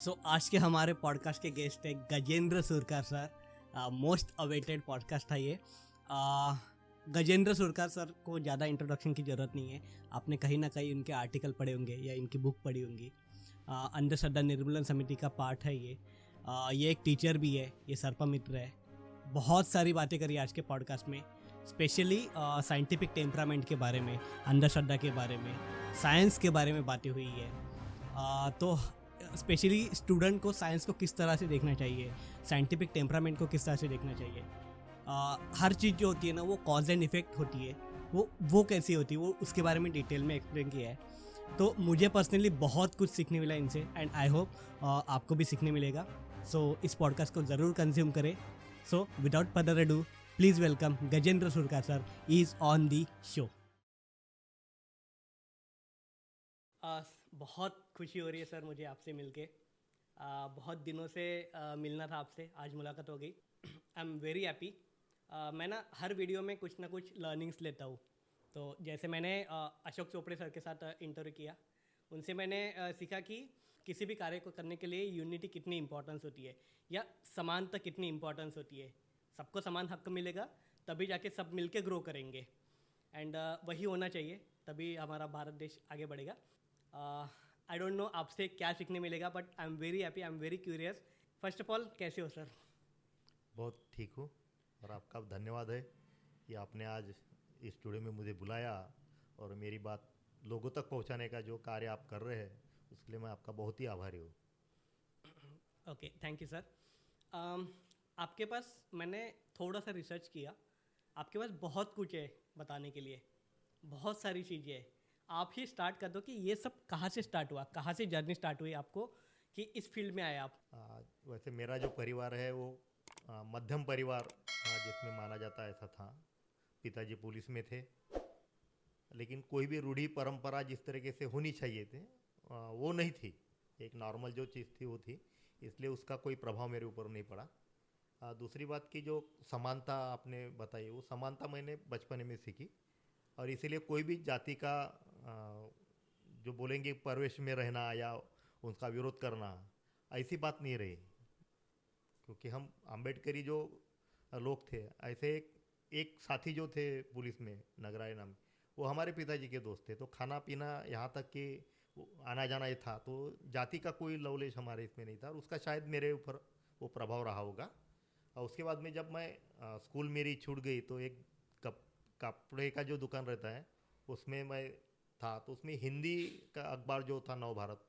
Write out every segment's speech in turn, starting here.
आज के हमारे पॉडकास्ट के गेस्ट है Gajendra Surkar sir. Most awaited podcast था ये। गजेंद्र सुरकार सर को ज़्यादा इंट्रोडक्शन की ज़रूरत नहीं है। आपने कहीं ना कहीं उनके आर्टिकल पढ़े होंगे या इनकी बुक पढ़ी होंगी। अंधश्रद्धा निर्मूलन समिति का पार्ट है ये एक टीचर भी है, ये सर्पा मित्र है। बहुत सारी बातें करी आज के पॉडकास्ट में, स्पेशली साइंटिफिक टेम्परामेंट के बारे में, अंधश्रद्धा के बारे में, साइंस के बारे में बातें हुई है। तो स्पेशली स्टूडेंट को साइंस को किस तरह से देखना चाहिए, साइंटिफिक टेम्परामेंट को किस तरह से देखना चाहिए। हर चीज़ जो होती है ना, वो कॉज एंड इफेक्ट होती है, वो कैसी होती है, वो उसके बारे में डिटेल में एक्सप्लेन किया है। तो मुझे पर्सनली बहुत कुछ सीखने मिला इनसे, एंड आई होप आपको भी सीखने मिलेगा। इस पॉडकास्ट को ज़रूर कंज्यूम करें। Without further ado, please welcome Gajendra Surkar sir is on the show. बहुत खुशी हो रही है सर मुझे आपसे मिलके। बहुत दिनों से मिलना था आपसे, आज मुलाकात हो गई। I am very happy. मैं ना हर वीडियो में कुछ ना कुछ लर्निंग्स लेता हूँ। तो जैसे मैंने अशोक चोपड़े सर के साथ इंटरव्यू किया, उनसे मैंने सीखा कि किसी भी कार्य को करने के लिए यूनिटी कितनी इंपॉर्टेंस होती है, या समानता कितनी इंपॉर्टेंस होती है। सबको समान हक मिलेगा तभी जाके सब मिलके ग्रो करेंगे, एंड वही होना चाहिए, तभी हमारा भारत देश आगे बढ़ेगा। आई डोंट नो आपसे क्या सीखने मिलेगा, but I am very happy, I am very curious. First of all, कैसे हो सर? बहुत ठीक हूँ और आपका धन्यवाद है कि आपने आज इस स्टूडियो में मुझे बुलाया और मेरी बात लोगों तक पहुंचाने का जो कार्य आप कर रहे हैं उसके लिए मैं आपका बहुत ही आभारी हूँ। Okay, thank you sir. आपके पास मैंने थोड़ा सा रिसर्च किया, आपके पास बहुत कुछ है बताने के लिए, बहुत सारी चीज़ें हैं। आप ही स्टार्ट कर दो कि ये सब कहाँ से स्टार्ट हुआ, कहाँ से जर्नी स्टार्ट हुई आपको कि इस फील्ड में आए आप। वैसे मेरा जो परिवार है वो मध्यम परिवार जिसमें माना जाता है ऐसा था। पिताजी पुलिस में थे, लेकिन कोई भी रूढ़ी परंपरा जिस तरीके से होनी चाहिए थे वो नहीं थी। एक नॉर्मल जो चीज़ थी वो थी, इसलिए उसका कोई प्रभाव मेरे ऊपर नहीं पड़ा। दूसरी बात की जो समानता आपने बताई, वो समानता मैंने बचपन में सीखी और इसीलिए कोई भी जाति का जो बोलेंगे परवेश में रहना या उसका विरोध करना, ऐसी बात नहीं रही। क्योंकि हम अम्बेडकरी जो लोग थे, ऐसे एक साथी जो थे पुलिस में, नगराय नाम, वो हमारे पिताजी के दोस्त थे। तो खाना पीना यहाँ तक कि आना जाना ये था, तो जाति का कोई लवलेश हमारे इसमें नहीं था और उसका शायद मेरे ऊपर वो प्रभाव रहा होगा। और उसके बाद में जब मैं स्कूल मेरी छूट गई तो एक कपड़े का जो दुकान रहता है उसमें मैं था। तो उसमें हिंदी का अखबार जो था नव भारत,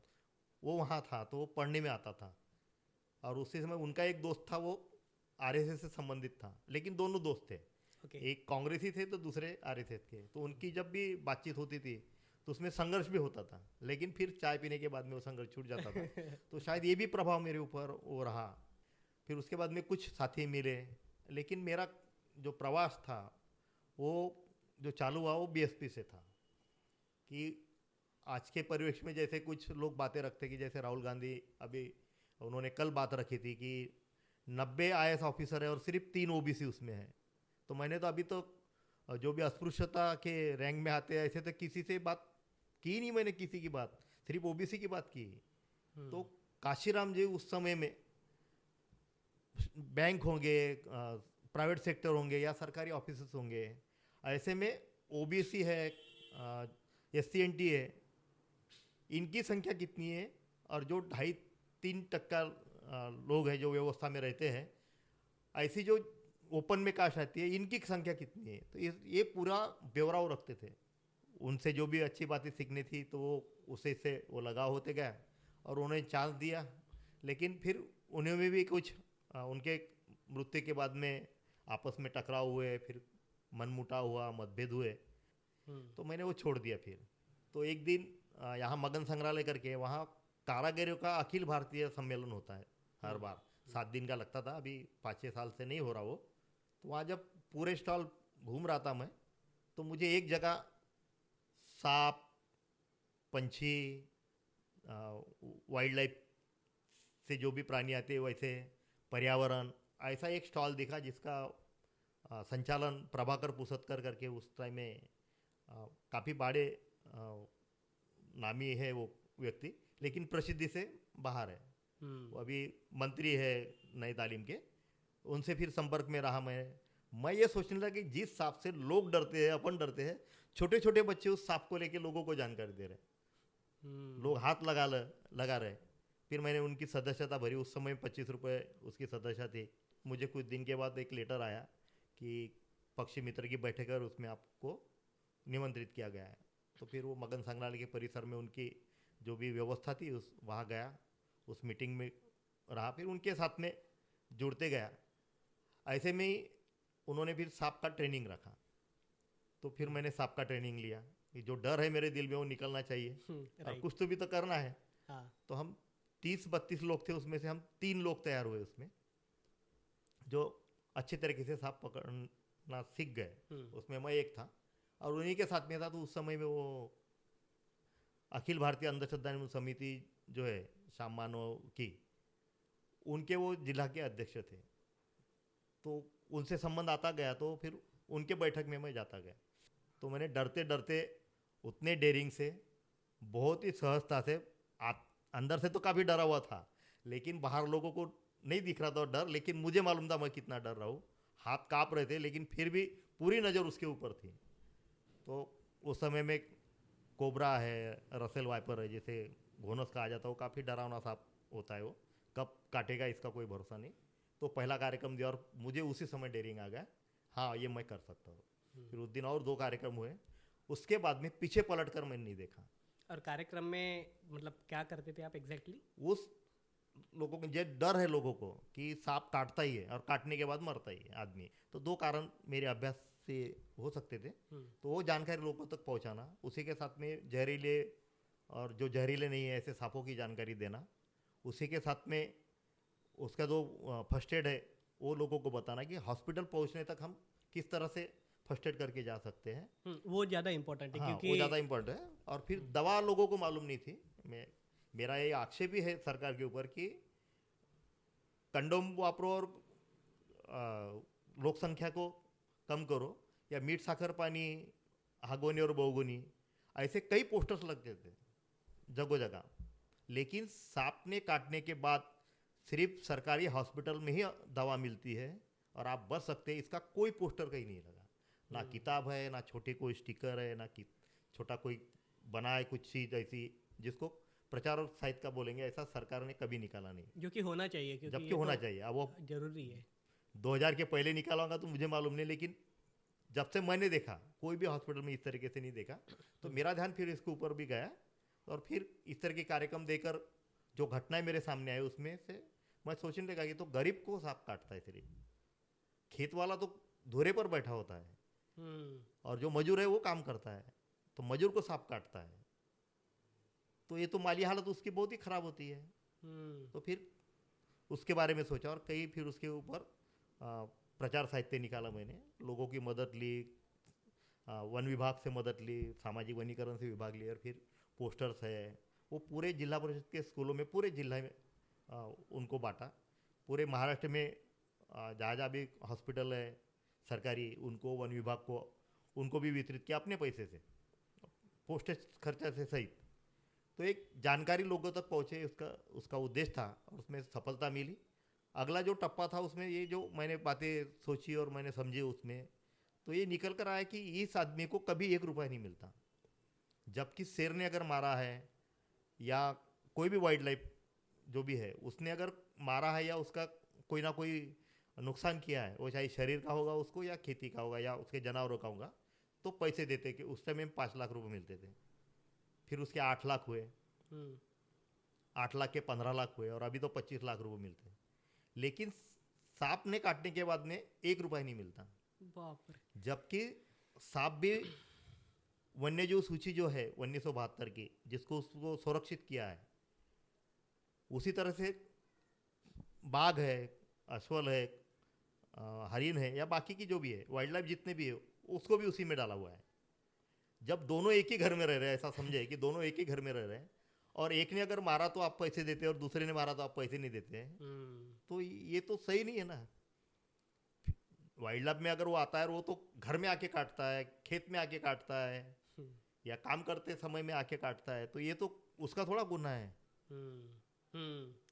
वो वहाँ था, तो वो पढ़ने में आता था। और उसी समय उनका एक दोस्त था, वो आरएसएस से संबंधित था, लेकिन दोनों दोस्त थे। ओके। एक कांग्रेसी थे तो दूसरे आरएसएस के। तो उनकी जब भी बातचीत होती थी तो उसमें संघर्ष भी होता था, लेकिन फिर चाय पीने के बाद में वो संघर्ष छूट जाता था। तो शायद ये भी प्रभाव मेरे ऊपर वो रहा। फिर उसके बाद में कुछ साथी मिले, लेकिन मेरा जो प्रवास था वो जो चालू हुआ वो बीएसपी से था। कि आज के परिवेश में जैसे कुछ लोग बातें रखते कि जैसे राहुल गांधी अभी उन्होंने कल बात रखी थी कि 90 आईएएस ऑफिसर है और सिर्फ 3 ओबीसी उसमें है। तो मैंने तो अभी तो जो भी अस्पृश्यता के रैंक में आते हैं ऐसे तो किसी से बात की नहीं, मैंने किसी की बात, सिर्फ ओबीसी की बात की। तो काशीराम जी उस समय में बैंक होंगे, प्राइवेट सेक्टर होंगे या सरकारी ऑफिस होंगे, ऐसे में ओबीसी है, SC/NT है, इनकी संख्या कितनी है और जो 2.5-3% लोग हैं जो व्यवस्था में रहते हैं, ऐसी जो ओपन में कास्ट आती है, इनकी संख्या कितनी है। तो ये पूरा ब्यौरा वो रखते थे। उनसे जो भी अच्छी बातें सीखनी थी तो वो उसे से वो लगाव होते गए और उन्हें चांस दिया। लेकिन फिर उन्हें में भी कुछ उनके मृत्यु के बाद में आपस में टकराव हुए, फिर मनमुटाव हुआ, मतभेद हुए, तो मैंने वो छोड़ दिया। फिर तो एक दिन यहाँ मगन संग्रहालय करके वहाँ कारागिरों का अखिल भारतीय सम्मेलन होता है हर बार, 7 दिन का लगता था। अभी 5-6 साल से नहीं हो रहा वो। तो वहाँ जब पूरे स्टॉल घूम रहा था मैं, तो मुझे एक जगह सांप, पंछी, वाइल्ड लाइफ से जो भी प्राणी आते हैं वैसे, पर्यावरण, ऐसा एक स्टॉल दिखा जिसका संचालन प्रभाकर पुसतकर करके उस टाइम में काफ़ी बड़े नामी है वो व्यक्ति, लेकिन प्रसिद्धि से बाहर है। वो अभी मंत्री है नई तालीम के, उनसे फिर संपर्क में रहा मैं ये सोचने लगा कि जिस सांप से लोग डरते हैं, अपन डरते हैं, छोटे छोटे बच्चे उस सांप को लेके लोगों को जानकारी दे रहे, लोग हाथ लगा रहे। फिर मैंने उनकी सदस्यता भरी, उस समय 25 रुपये उसकी सदस्यता थी। मुझे कुछ दिन के बाद एक लेटर आया कि पक्षी मित्र की बैठक है और उसमें आपको निमंत्रित किया गया है। तो फिर वो मगन संग्रहालय के परिसर में उनकी जो भी व्यवस्था थी उस वहाँ गया, उस मीटिंग में रहा, फिर उनके साथ में जुड़ते गया। ऐसे में ही उन्होंने फिर सांप का ट्रेनिंग रखा, तो फिर मैंने सांप का ट्रेनिंग लिया कि जो डर है मेरे दिल में वो निकलना चाहिए और कुछ तो भी तो करना है। तो हम 30-32 लोग थे, उसमें से हम 3 लोग तैयार हुए उसमें, जो अच्छे तरीके से सांप पकड़ना सीख गए। उसमें मैं एक था और उन्हीं के साथ में था। तो उस समय में वो अखिल भारतीय अंधश्रद्धा निर्मूलन समिति जो है श्याम मानव की, उनके वो जिला के अध्यक्ष थे। तो उनसे संबंध आता गया, तो फिर उनके बैठक में मैं जाता गया। तो मैंने डरते डरते उतने डेयरिंग से, बहुत ही सहजता से, अंदर से तो काफ़ी डरा हुआ था, लेकिन बाहर लोगों को नहीं दिख रहा था डर, लेकिन मुझे मालूम था मैं कितना डर रहा हूँ। हाथ काँप रहे थे, लेकिन फिर भी पूरी नज़र उसके ऊपर थी। तो उस समय में कोबरा है, रसेल वाइपर है, जैसे घोनस कहा जाता है, वो काफ़ी डरावना सांप होता है, वो कब काटेगा इसका कोई भरोसा नहीं। तो पहला कार्यक्रम दिया और मुझे उसी समय डेयरिंग आ गया, हाँ ये मैं कर सकता हूँ। फिर उस दिन और 2 कार्यक्रम हुए, उसके बाद में पीछे पलट कर मैंने नहीं देखा। और कार्यक्रम में मतलब क्या करते थे आप एग्जैक्टली? उस लोगों को जो डर है लोगों को कि सांप काटता ही है और काटने के बाद मरता ही है आदमी, तो 2 कारण मेरे अभ्यास से हो सकते थे। तो वो जानकारी लोगों तक पहुंचाना, उसी के साथ में जहरीले और जो जहरीले नहीं है ऐसे सांपों की जानकारी देना, उसी के साथ में उसका जो फर्स्ट एड है वो लोगों को बताना कि हॉस्पिटल पहुंचने तक हम किस तरह से फर्स्ट एड करके जा सकते हैं। वो ज़्यादा इम्पोर्टेंट है, हाँ, क्योंकि वो ज़्यादा इम्पोर्टेंट है। और फिर दवा लोगों को मालूम नहीं थी। मेरा ये आक्षेप भी है सरकार के ऊपर कि कंडोम वापरो और लोक संख्या को कम करो, या मीठ साखर पानी, हागोनी और बहुगुनी, ऐसे कई पोस्टर्स लगते थे जगह जगह, लेकिन सांप ने काटने के बाद सिर्फ सरकारी हॉस्पिटल में ही दवा मिलती है और आप बच सकते हैं, इसका कोई पोस्टर कहीं नहीं लगा। ना किताब है, ना छोटे कोई स्टिकर है, ना छोटा कोई बना है कुछ चीज़ ऐसी जिसको प्रचार और साहित्य का बोलेंगे, ऐसा सरकार ने कभी निकाला नहीं, जो कि होना चाहिए, क्योंकि जबकि होना चाहिए। अब वो जरूरी है। 2000 के पहले निकाला होगा तो मुझे मालूम नहीं, लेकिन जब से मैंने देखा कोई भी हॉस्पिटल में इस तरीके से नहीं देखा, तो मेरा ध्यान फिर इसके ऊपर भी गया। और फिर इस तरह के कार्यक्रम देकर जो घटनाएं मेरे सामने आई, उसमें से मैं सोचने लगा कि तो गरीब को सांप काटता है सिर्फ, खेत वाला तो धुरे पर बैठा होता है और जो मजूर है वो काम करता है, तो मजूर को सांप काटता है, तो ये तो माली हालत उसकी बहुत ही खराब होती है। तो फिर उसके बारे में सोचा और कई फिर उसके ऊपर प्रचार साहित्य निकाला मैंने, लोगों की मदद ली, वन विभाग से मदद ली, सामाजिक वनीकरण से विभाग ली, और फिर पोस्टर्स है वो पूरे जिला परिषद के स्कूलों में, पूरे जिला में उनको बांटा। पूरे महाराष्ट्र में जहाँ जहाँ भी हॉस्पिटल है सरकारी, उनको, वन विभाग को, उनको भी वितरित किया अपने पैसे से, पोस्टेज खर्चा से सहित। तो एक जानकारी लोगों तक पहुँचे, उसका उद्देश्य था और उसमें सफलता मिली। अगला जो टप्पा था उसमें ये जो मैंने बातें सोची और मैंने समझी उसमें, तो ये निकल कर आया कि इस आदमी को कभी 1 रुपया नहीं मिलता, जबकि शेर ने अगर मारा है या कोई भी वाइल्ड लाइफ जो भी है उसने अगर मारा है या उसका कोई ना कोई नुकसान किया है, वो चाहे शरीर का होगा उसको या खेती का होगा या उसके जानवरों का होगा, तो पैसे देते कि उस समय में 5 लाख रुपए मिलते थे। फिर उसके 8 लाख हुए, 8 लाख के 15 लाख हुए और अभी तो 25 लाख रुपए मिलते हैं। लेकिन सांप ने काटने के बाद में 1 रुपया नहीं मिलता। बाप रे। जबकि सांप भी वन्य जीव सूची जो है 1972 की, जिसको उसको सुरक्षित किया है, उसी तरह से बाघ है, अश्वल है, हरिन है या बाकी की जो भी है वाइल्ड लाइफ जितने भी है, उसको भी उसी में डाला हुआ है। जब दोनों एक ही घर में रह रहे हैं, ऐसा समझे कि दोनों एक ही घर में रह रहे हैं, और एक ने अगर मारा तो आप पैसे देते हैं और दूसरे ने मारा तो आप पैसे नहीं देते हैं, तो ये तो सही नहीं है ना। वाइल्ड लाइफ में अगर वो आता है और वो तो घर में आके काटता है, खेत में आके काटता है या काम करते समय में आके काटता है, तो ये तो उसका थोड़ा गुनाह है।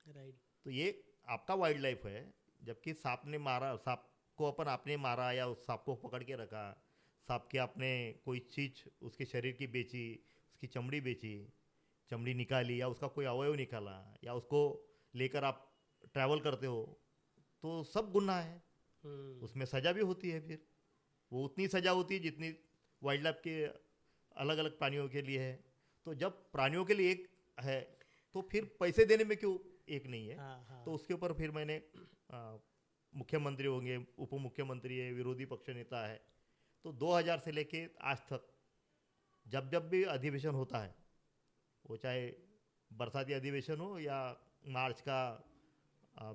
राइट। तो ये आपका वाइल्ड लाइफ है, जबकि सांप ने मारा, सांप को अपन आपने मारा या उस सांप को पकड़ के रखा, सांप के आपने कोई चीज उसके शरीर की बेची, उसकी चमड़ी बेची, चमड़ी निकाली या उसका कोई अवयव निकाला या उसको लेकर आप ट्रैवल करते हो, तो सब गुनाह है। उसमें सजा भी होती है। फिर वो उतनी सजा होती है जितनी वाइल्ड लाइफ के अलग अलग प्राणियों के लिए है। तो जब प्राणियों के लिए एक है तो फिर पैसे देने में क्यों एक नहीं है? हाँ हाँ। तो उसके ऊपर फिर मैंने मुख्यमंत्री होंगे, उप मुख्यमंत्री है, विरोधी पक्ष नेता है, तो 2000 से लेके आज तक जब जब भी अधिवेशन होता है, वो चाहे बरसाती अधिवेशन हो या मार्च का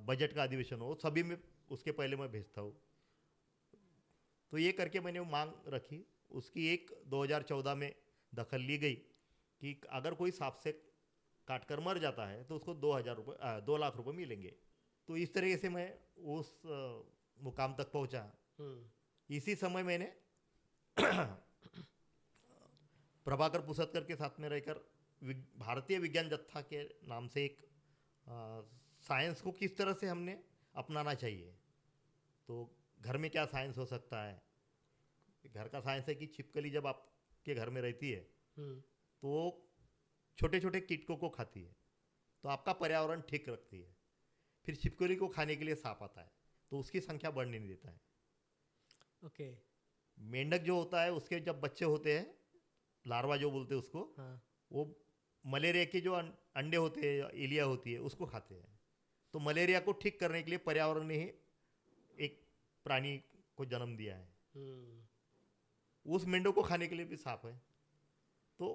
बजट का अधिवेशन हो, सभी में उसके पहले मैं भेजता हूँ। तो ये करके मैंने वो मांग रखी। उसकी एक 2014 में दखल ली गई कि अगर कोई सांप से काट कर मर जाता है तो उसको 2 लाख रुपए मिलेंगे। तो इस तरीके से मैं उस मुकाम तक पहुंचा। इसी समय मैंने प्रभाकर पुसतकर के साथ में रहकर भारतीय विज्ञान जत्था के नाम से एक साइंस को किस तरह से हमने अपनाना चाहिए, तो घर में क्या साइंस हो सकता है। घर का साइंस है कि छिपकली जब आपके घर में रहती है तो छोटे छोटे कीटकों को खाती है, तो आपका पर्यावरण ठीक रखती है। फिर छिपकली को खाने के लिए सांप आता है तो उसकी संख्या बढ़ने नहीं देता है। ओके। मेंढक जो होता है उसके जब बच्चे होते हैं, लार्वा जो बोलते हैं उसको, वो मलेरिया के जो अंडे होते हैं, इलिया होती है, उसको खाते हैं। तो मलेरिया को ठीक करने के लिए पर्यावरण ने ही एक प्राणी को जन्म दिया है। उस मेंढक को खाने के लिए भी सांप है। तो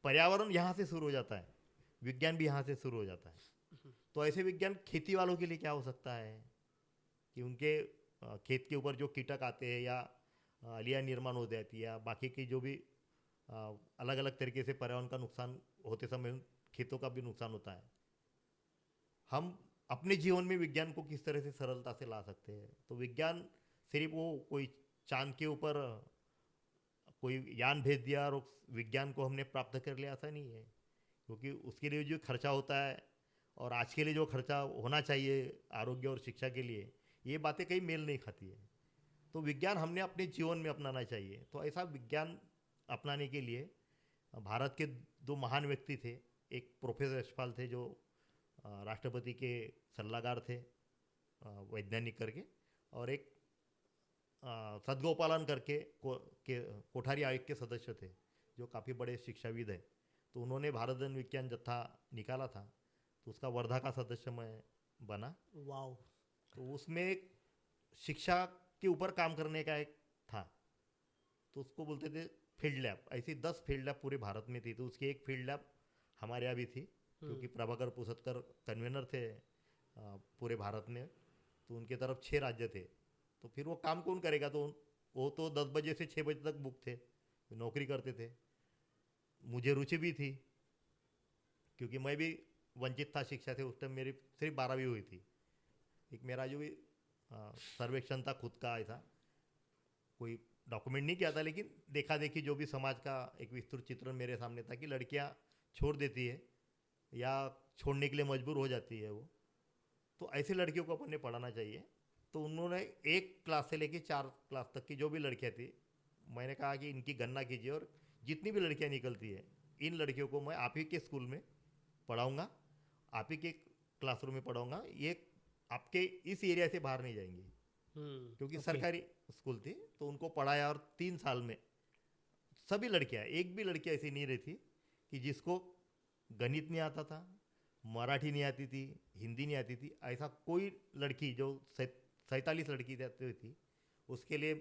पर्यावरण यहाँ से शुरू हो जाता है, विज्ञान भी यहाँ से शुरू हो जाता है। तो ऐसे विज्ञान खेती वालों के लिए क्या हो सकता है कि उनके खेत के ऊपर जो कीटक आते हैं या अलिया निर्माण हो जाती है या बाकी की जो भी अलग अलग तरीके से पर्यावरण का नुकसान होते समय खेतों का भी नुकसान होता है, हम अपने जीवन में विज्ञान को किस तरह से सरलता से ला सकते हैं। तो विज्ञान सिर्फ वो कोई चांद के ऊपर कोई यान भेज दिया और विज्ञान को हमने प्राप्त कर लिया, ऐसा नहीं है। क्योंकि उसके लिए जो खर्चा होता है और आज के लिए जो खर्चा होना चाहिए आरोग्य और शिक्षा के लिए, ये बातें कहीं मेल नहीं खाती है। तो विज्ञान हमने अपने जीवन में अपनाना चाहिए। तो ऐसा विज्ञान अपनाने के लिए भारत के 2 महान व्यक्ति थे। एक प्रोफेसर यशपाल थे जो राष्ट्रपति के सलाहकार थे वैज्ञानिक करके, और एक सदगोपालन करके कोठारी आयोग के सदस्य थे जो काफ़ी बड़े शिक्षाविद हैं। तो उन्होंने भारत जन विज्ञान जत्था निकाला था, तो उसका वर्धा का सदस्य मैं बना। वाओ। तो उसमें एक शिक्षा के ऊपर काम करने का एक था, तो उसको बोलते थे फील्ड लैब। ऐसी 10 फील्ड लैब पूरे भारत में थी, तो उसकी एक फील्ड लैब हमारे यहाँ भी थी, क्योंकि प्रभाकर पुसतकर कन्वेनर थे पूरे भारत में, तो उनके तरफ 6 राज्य थे। तो फिर वो काम कौन करेगा? तो वो तो 10 बजे से 6 बजे तक बुक थे, नौकरी करते थे। मुझे रुचि भी थी क्योंकि मैं भी वंचित था शिक्षा से। उस टाइम मेरी सिर्फ 12वीं हुई थी। एक मेरा जो भी सर्वेक्षण था खुद का, ऐसा कोई डॉक्यूमेंट नहीं किया था, लेकिन देखा देखी जो भी समाज का एक विस्तृत चित्रण मेरे सामने था कि लड़कियां छोड़ देती है या छोड़ने के लिए मजबूर हो जाती है वो, तो ऐसी लड़कियों को अपन ने पढ़ाना चाहिए। तो उन्होंने 1 क्लास से लेकर 4 क्लास तक की जो भी लड़कियां थी, मैंने कहा कि इनकी गणना कीजिए और जितनी भी लड़कियां निकलती है, इन लड़कियों को मैं आप ही के स्कूल में पढ़ाऊँगा, आप ही के क्लासरूम में पढ़ाऊँगा, ये आपके इस एरिया से बाहर नहीं जाएंगी। क्योंकि सरकारी स्कूल थी, तो उनको पढ़ाया और 3 साल में सभी लड़कियां, एक भी लड़की ऐसी नहीं रहती कि जिसको गणित नहीं आता था, मराठी नहीं आती थी, हिंदी नहीं आती थी। ऐसा कोई लड़की, जो 47 लड़की जाती थी, उसके लिए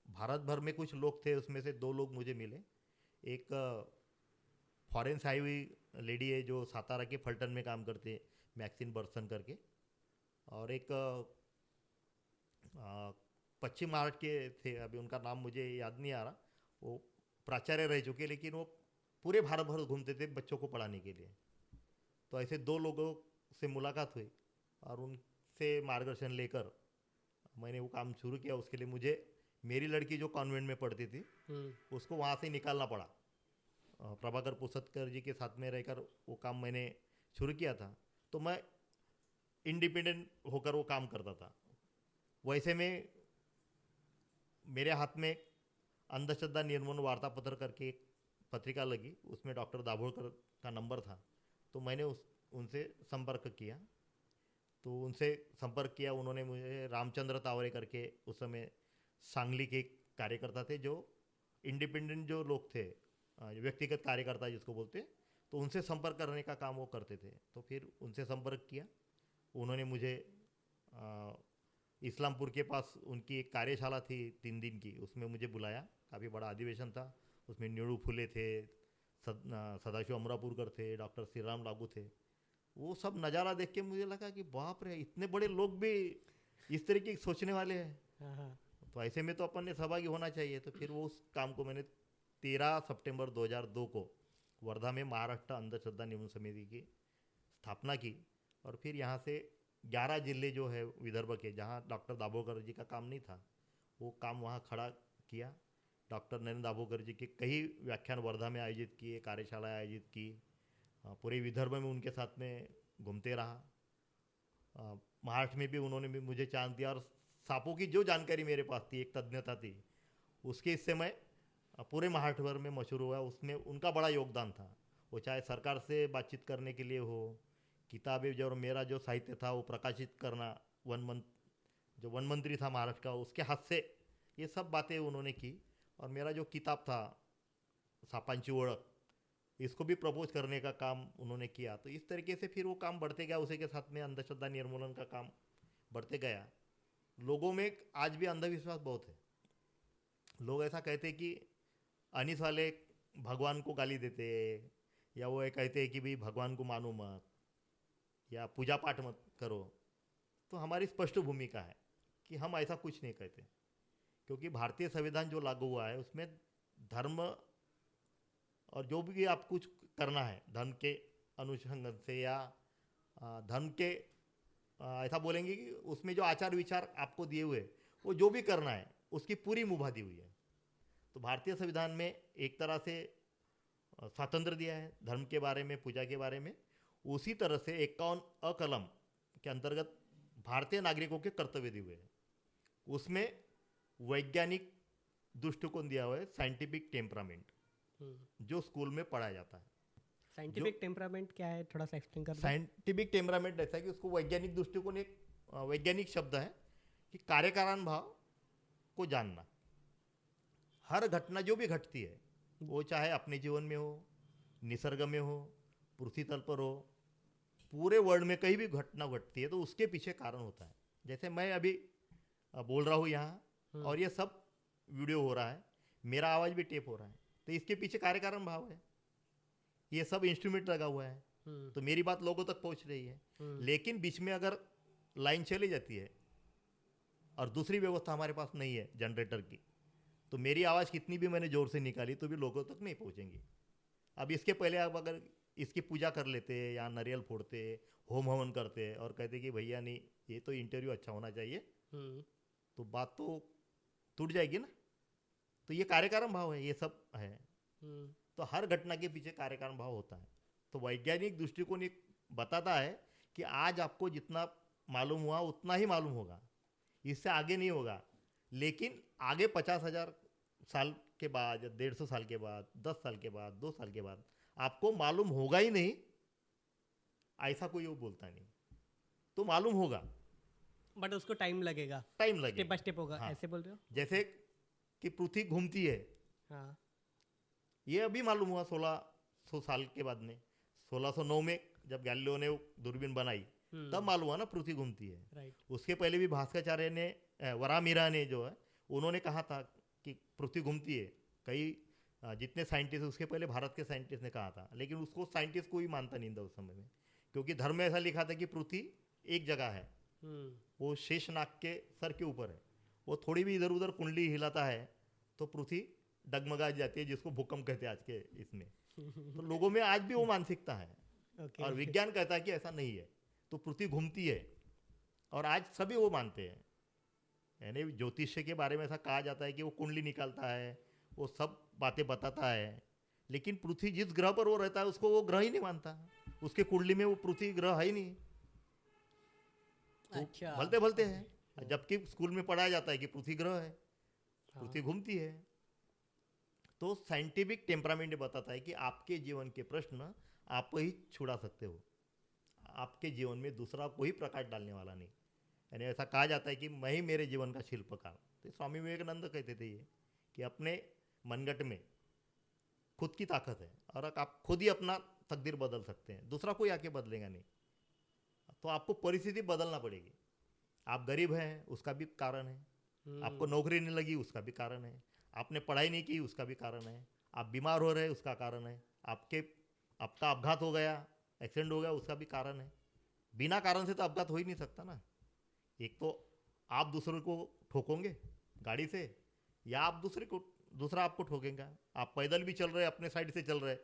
भारत भर में कुछ लोग थे, उसमें से 2 लोग मुझे मिले। एक फॉरेन से आई हुई लेडी है जो सातारा के फलटन में काम करते हैं, मैक्सिन बर्सन करके, और एक पश्चिम महाराष्ट्र के थे, अभी उनका नाम मुझे याद नहीं आ रहा। वो प्राचार्य रह चुके, लेकिन वो पूरे भारत भर घूमते थे बच्चों को पढ़ाने के लिए। तो ऐसे 2 लोगों से मुलाकात हुई और उनसे मार्गदर्शन लेकर मैंने वो काम शुरू किया। उसके लिए मुझे मेरी लड़की जो कॉन्वेंट में पढ़ती थी उसको वहाँ से निकालना पड़ा। प्रभाकर पुसतकर जी के साथ में रहकर वो काम मैंने शुरू किया था। तो मैं इंडिपेंडेंट होकर वो काम करता था। वैसे में मेरे हाथ में अंधश्रद्धा निर्मूलन वार्तापत्र करके एक पत्रिका लगी, उसमें डॉक्टर दाभोलकर का नंबर था। तो मैंने उनसे संपर्क किया। तो उनसे संपर्क किया, उन्होंने मुझे रामचंद्र तावरे करके उस समय सांगली के कार्यकर्ता थे, जो इंडिपेंडेंट जो लोग थे, व्यक्तिगत कार्यकर्ता जिसको बोलते, तो उनसे संपर्क करने का काम वो करते थे। तो फिर उनसे संपर्क किया। उन्होंने मुझे इस्लामपुर के पास उनकी एक कार्यशाला थी 3 दिन की, उसमें मुझे बुलाया। काफ़ी बड़ा अधिवेशन था, उसमें नीड़ू फुले थे, सदाशिव अमरापुरकर थे, डॉक्टर श्री राम लागू थे। वो सब नज़ारा देख के मुझे लगा कि बाप रे, इतने बड़े लोग भी इस तरीके के सोचने वाले हैं। तो ऐसे में तो अपन ने सहभागी होना चाहिए। तो फिर वो उस काम को मैंने 13 सितंबर 2002 को वर्धा में महाराष्ट्र अंधश्रद्धा निर्मूलन समिति की स्थापना की। और फिर यहाँ से 11 जिले जो है विदर्भ के, जहाँ डॉक्टर दाभोलकर जी का काम नहीं था, वो काम वहाँ खड़ा किया। डॉक्टर नरेंद्र दाभोलकर जी के कई व्याख्यान वर्धा में आयोजित किए, कार्यशालाएं आयोजित की। पूरे विदर्भ में उनके साथ में घूमते रहा। महाराष्ट्र में भी उन्होंने भी मुझे चांस दिया। और सांपों की जो जानकारी मेरे पास थी, एक तज्ञता थी, उसके इससे मैं पूरे महाराष्ट्र भर में मशहूर हुआ। उसमें उनका बड़ा योगदान था। वो चाहे सरकार से बातचीत करने के लिए हो, किताबें जो, और मेरा जो साहित्य था वो प्रकाशित करना, जो वन मंत्री था महाराष्ट्र का, उसके हाथ से ये सब बातें उन्होंने की। और मेरा जो किताब था सापांची ओळख, इसको भी प्रपोज करने का काम उन्होंने किया। तो इस तरीके से फिर वो काम बढ़ते गया। उसी के साथ में अंधश्रद्धा निर्मूलन का काम बढ़ते गया। लोगों में आज भी अंधविश्वास बहुत है। लोग ऐसा कहते हैं कि अनीस वाले भगवान को गाली देते, या वो कहते हैं कि भाई भगवान को मानो मत, या पूजा पाठ मत करो। तो हमारी स्पष्ट भूमिका है कि हम ऐसा कुछ नहीं कहते, क्योंकि भारतीय संविधान जो लागू हुआ है उसमें धर्म और जो भी आप कुछ करना है धर्म के अनुसंधान से, या धर्म के ऐसा बोलेंगे कि उसमें जो आचार विचार आपको दिए हुए, वो जो भी करना है उसकी पूरी मुभा दी हुई है। तो भारतीय संविधान में एक तरह से स्वातंत्र दिया है धर्म के बारे में, पूजा के बारे में। उसी तरह से 51 अ कलम के अंतर्गत भारतीय नागरिकों के कर्तव्य दिए हुए हैं। उसमें वैज्ञानिक दृष्टिकोण दिया हुआ है, साइंटिफिक टेम्परामेंट, जो स्कूल में पढ़ाया जाता है। साइंटिफिक टेम्परामेंट क्या है, थोड़ा सा एक्सप्लेन कर दो। साइंटिफिक टेम्परामेंट ऐसा है कि उसको वैज्ञानिक दृष्टिकोण, एक वैज्ञानिक शब्द है कि कार्यकारण भाव को जानना। हर घटना जो भी घटती है, वो चाहे अपने जीवन में हो, निसर्ग में हो, पृथ्वी तल पर हो, पूरे वर्ल्ड में कहीं भी घटना घटती है तो उसके पीछे कारण होता है। जैसे मैं अभी बोल रहा हूँ यहाँ, और ये सब वीडियो हो रहा है, मेरा आवाज़ भी टेप हो रहा है, तो इसके पीछे कार्यकारण भाव है। ये सब इंस्ट्रूमेंट लगा हुआ है, तो मेरी बात लोगों तक पहुँच रही है। लेकिन बीच में अगर लाइन चली जाती है और दूसरी व्यवस्था हमारे पास नहीं है जनरेटर की, तो मेरी आवाज़ कितनी भी मैंने ज़ोर से निकाली तो भी लोगों तक नहीं पहुँचेंगी। अब इसके पहले आप अगर इसकी पूजा कर लेते या नारियल फोड़ते, होम हवन करते और कहते कि भैया नहीं, ये तो इंटरव्यू अच्छा होना चाहिए, तो बात तो टूट जाएगी ना। तो ये कार्यकारण भाव है, ये सब है। तो हर घटना के पीछे कार्यकारण भाव होता है। तो वैज्ञानिक दृष्टिकोण एक बताता है कि आज आपको जितना मालूम हुआ उतना ही मालूम होगा, इससे आगे नहीं होगा। लेकिन आगे 50,000 साल के बाद, या 150 साल के बाद, 10 साल के बाद, 2 साल के बाद आपको मालूम होगा ही नहीं, ऐसा कोई वो बोलता नहीं। तो मालूम होगा, बट उसको टाइम लगेगा, टाइम लगेगा, स्टेप बाय स्टेप होगा। हाँ। ऐसे बोल रहे हो? जैसे कि पृथ्वी घूमती है, हाँ। ये अभी मालूम हुआ 1600 साल के बाद में। 1609 में जब गैलीलियो ने दूरबीन बनाई तब मालूम हुआ ना पृथ्वी घूमती है। राइट। उसके पहले भी भास्कराचार्य ने, वरामीरा ने जो है, उन्होंने कहा था कि पृथ्वी घूमती है। कई जितने साइंटिस्ट, उसके पहले भारत के साइंटिस्ट ने कहा था, लेकिन उसको साइंटिस्ट कोई मानता नहीं था उस समय में, क्योंकि धर्म में ऐसा लिखा था कि पृथ्वी एक जगह है, वो शेषनाग के सर के ऊपर है। वो थोड़ी भी इधर उधर कुंडली हिलाता है तो पृथ्वी डगमगा जाती है, जिसको भूकंप कहते हैं आज के इसमें। तो लोगों में आज भी वो मानसिकता है। और विज्ञान कहता है कि ऐसा नहीं है, तो पृथ्वी घूमती है, और आज सभी वो मानते हैं। यानी ज्योतिष्य के बारे में ऐसा कहा जाता है कि वो कुंडली निकालता है, वो सब बातें बताता है, लेकिन पृथ्वी जिस ग्रह पर वो रहता है उसको वो ग्रह ही नहीं मानता। उसके कुंडली में वो पृथ्वी ग्रह है ही नहीं। तो अच्छा। भलते भलते हैं, जबकि स्कूल में पढ़ाया जाता है कि पृथ्वी ग्रह है, हाँ। पृथ्वी घूमती है। तो साइंटिफिक टेम्परामेंट ये बताता है कि आपके जीवन के प्रश्न आप ही छुड़ा सकते हो, आपके जीवन में दूसरा कोई प्रकाश डालने वाला नहीं। यानी ऐसा कहा जाता है कि मैं ही मेरे जीवन का शिल्पकार। तो स्वामी विवेकानंद कहते थे ये कि अपने मनगट में खुद की ताकत है और आप खुद ही अपना तकदीर बदल सकते हैं, दूसरा कोई आके बदलेगा नहीं। तो आपको परिस्थिति बदलना पड़ेगी। आप गरीब हैं उसका भी कारण है, आपको नौकरी नहीं लगी उसका भी कारण है, आपने पढ़ाई नहीं की उसका भी कारण है, आप बीमार हो रहे हैं उसका कारण है, आपका अपघात हो गया, एक्सीडेंट हो गया, उसका भी कारण है। बिना कारण से तो अपघात हो ही नहीं सकता ना। एक तो आप दूसरे को ठोकोगे गाड़ी से, या आप दूसरा आपको ठोकेगा। आप पैदल भी चल रहे हैं, अपने साइड से चल रहे हैं,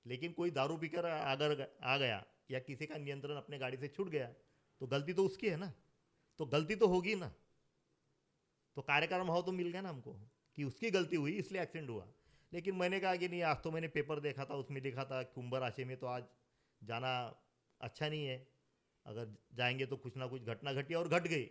लेकिन कोई दारू पीकर अगर आ गया या किसी का नियंत्रण अपने गाड़ी से छूट गया तो गलती तो उसकी है ना, तो गलती तो होगी ना। तो कार्यकारण भाव तो मिल गया ना हमको कि उसकी गलती हुई इसलिए एक्सीडेंट हुआ। लेकिन मैंने कहा कि नहीं, आज तो मैंने पेपर देखा था, उसमें लिखा था कुंभ राशि में तो आज जाना अच्छा नहीं है, अगर जाएंगे तो कुछ ना कुछ घटना घटी और घट गई।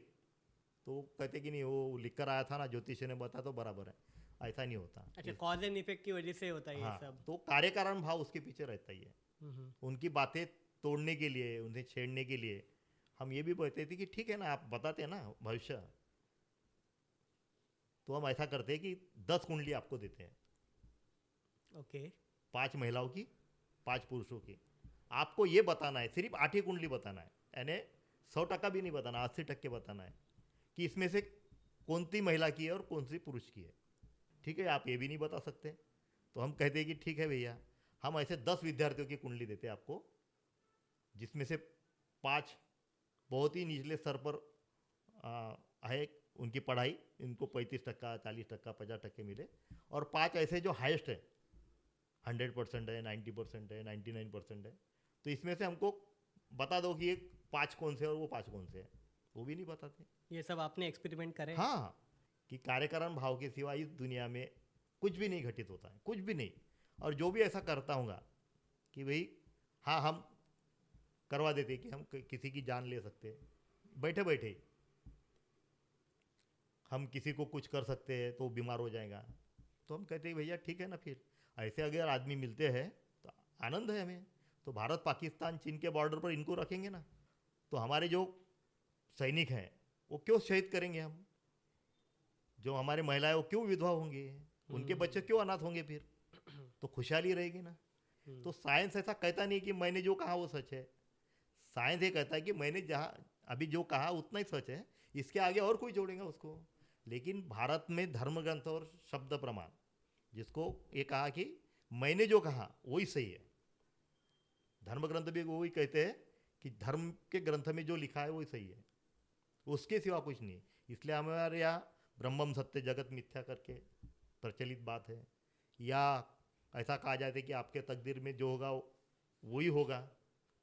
तो कहते कि नहीं, वो लिख कर आया था ना, ज्योतिष ने बताया तो बराबर है, ऐसा नहीं होता। अच्छा, कॉज एंड इफेक्ट की वजह से होता है ये हाँ, सब। तो कार्यकारण भाव उसके पीछे रहता ही है। उनकी बातें तोड़ने के लिए, उन्हें छेड़ने के लिए हम ये भी कहते थे कि ठीक है ना, आप बताते हैं ना भविष्य, तो हम ऐसा करते हैं कि 10 कुंडली आपको देते हैं, ओके। 5 महिलाओं की, 5 पुरुषों की। आपको ये बताना है, सिर्फ 8 ही कुंडली बताना है, यानी 100% भी नहीं बताना, 80% बताना है कि इसमें से कौन सी महिला की है और कौन सी पुरुष की है। ठीक है, आप ये भी नहीं बता सकते तो हम कहते हैं कि ठीक है भैया, हम ऐसे 10 विद्यार्थियों की कुंडली देते हैं आपको, जिसमें से 5 बहुत ही निचले स्तर पर है उनकी पढ़ाई, इनको 35%, 40%, 50% मिले, और 5 ऐसे जो हाईएस्ट है, 100% है, 90% है, 99% है। तो इसमें से हमको बता दो कि ये 5 कौन से और वो 5 कौन से है, वो भी नहीं बताते। ये सब आपने एक्सपेरिमेंट करे? हाँ, कि कार्यकारण भाव के सिवा इस दुनिया में कुछ भी नहीं घटित होता है, कुछ भी नहीं। और जो भी ऐसा करता हूँगा कि भाई हाँ, हम करवा देते कि हम किसी की जान ले सकते हैं बैठे बैठे ही, हम किसी को कुछ कर सकते हैं तो बीमार हो जाएगा, तो हम कहते हैं भैया ठीक है ना, फिर ऐसे अगर आदमी मिलते हैं तो आनंद है हमें। तो भारत पाकिस्तान चीन के बॉर्डर पर इनको रखेंगे ना, तो हमारे जो सैनिक हैं वो क्यों शहीद करेंगे हम, जो हमारे महिलाएं वो क्यों विधवा होंगी, उनके बच्चे क्यों अनाथ होंगे, फिर तो खुशहाली रहेगी ना। तो साइंस ऐसा कहता नहीं कि मैंने जो कहा वो सच है, साइंस ये कहता है कि मैंने जहाँ अभी जो कहा उतना ही सच है, इसके आगे और कोई जोड़ेगा उसको। लेकिन भारत में धर्म ग्रंथ और शब्द प्रमाण, जिसको ये कहा कि मैंने जो कहा वही सही है, धर्म ग्रंथ भी वही कहते हैं कि धर्म के ग्रंथ में जो लिखा है वही सही है, उसके सिवा कुछ नहीं। इसलिए हमारे यहाँ ब्रह्मम सत्य जगत मिथ्या करके प्रचलित बात है, या ऐसा कहा जाता है कि आपके तकदीर में जो होगा वही होगा,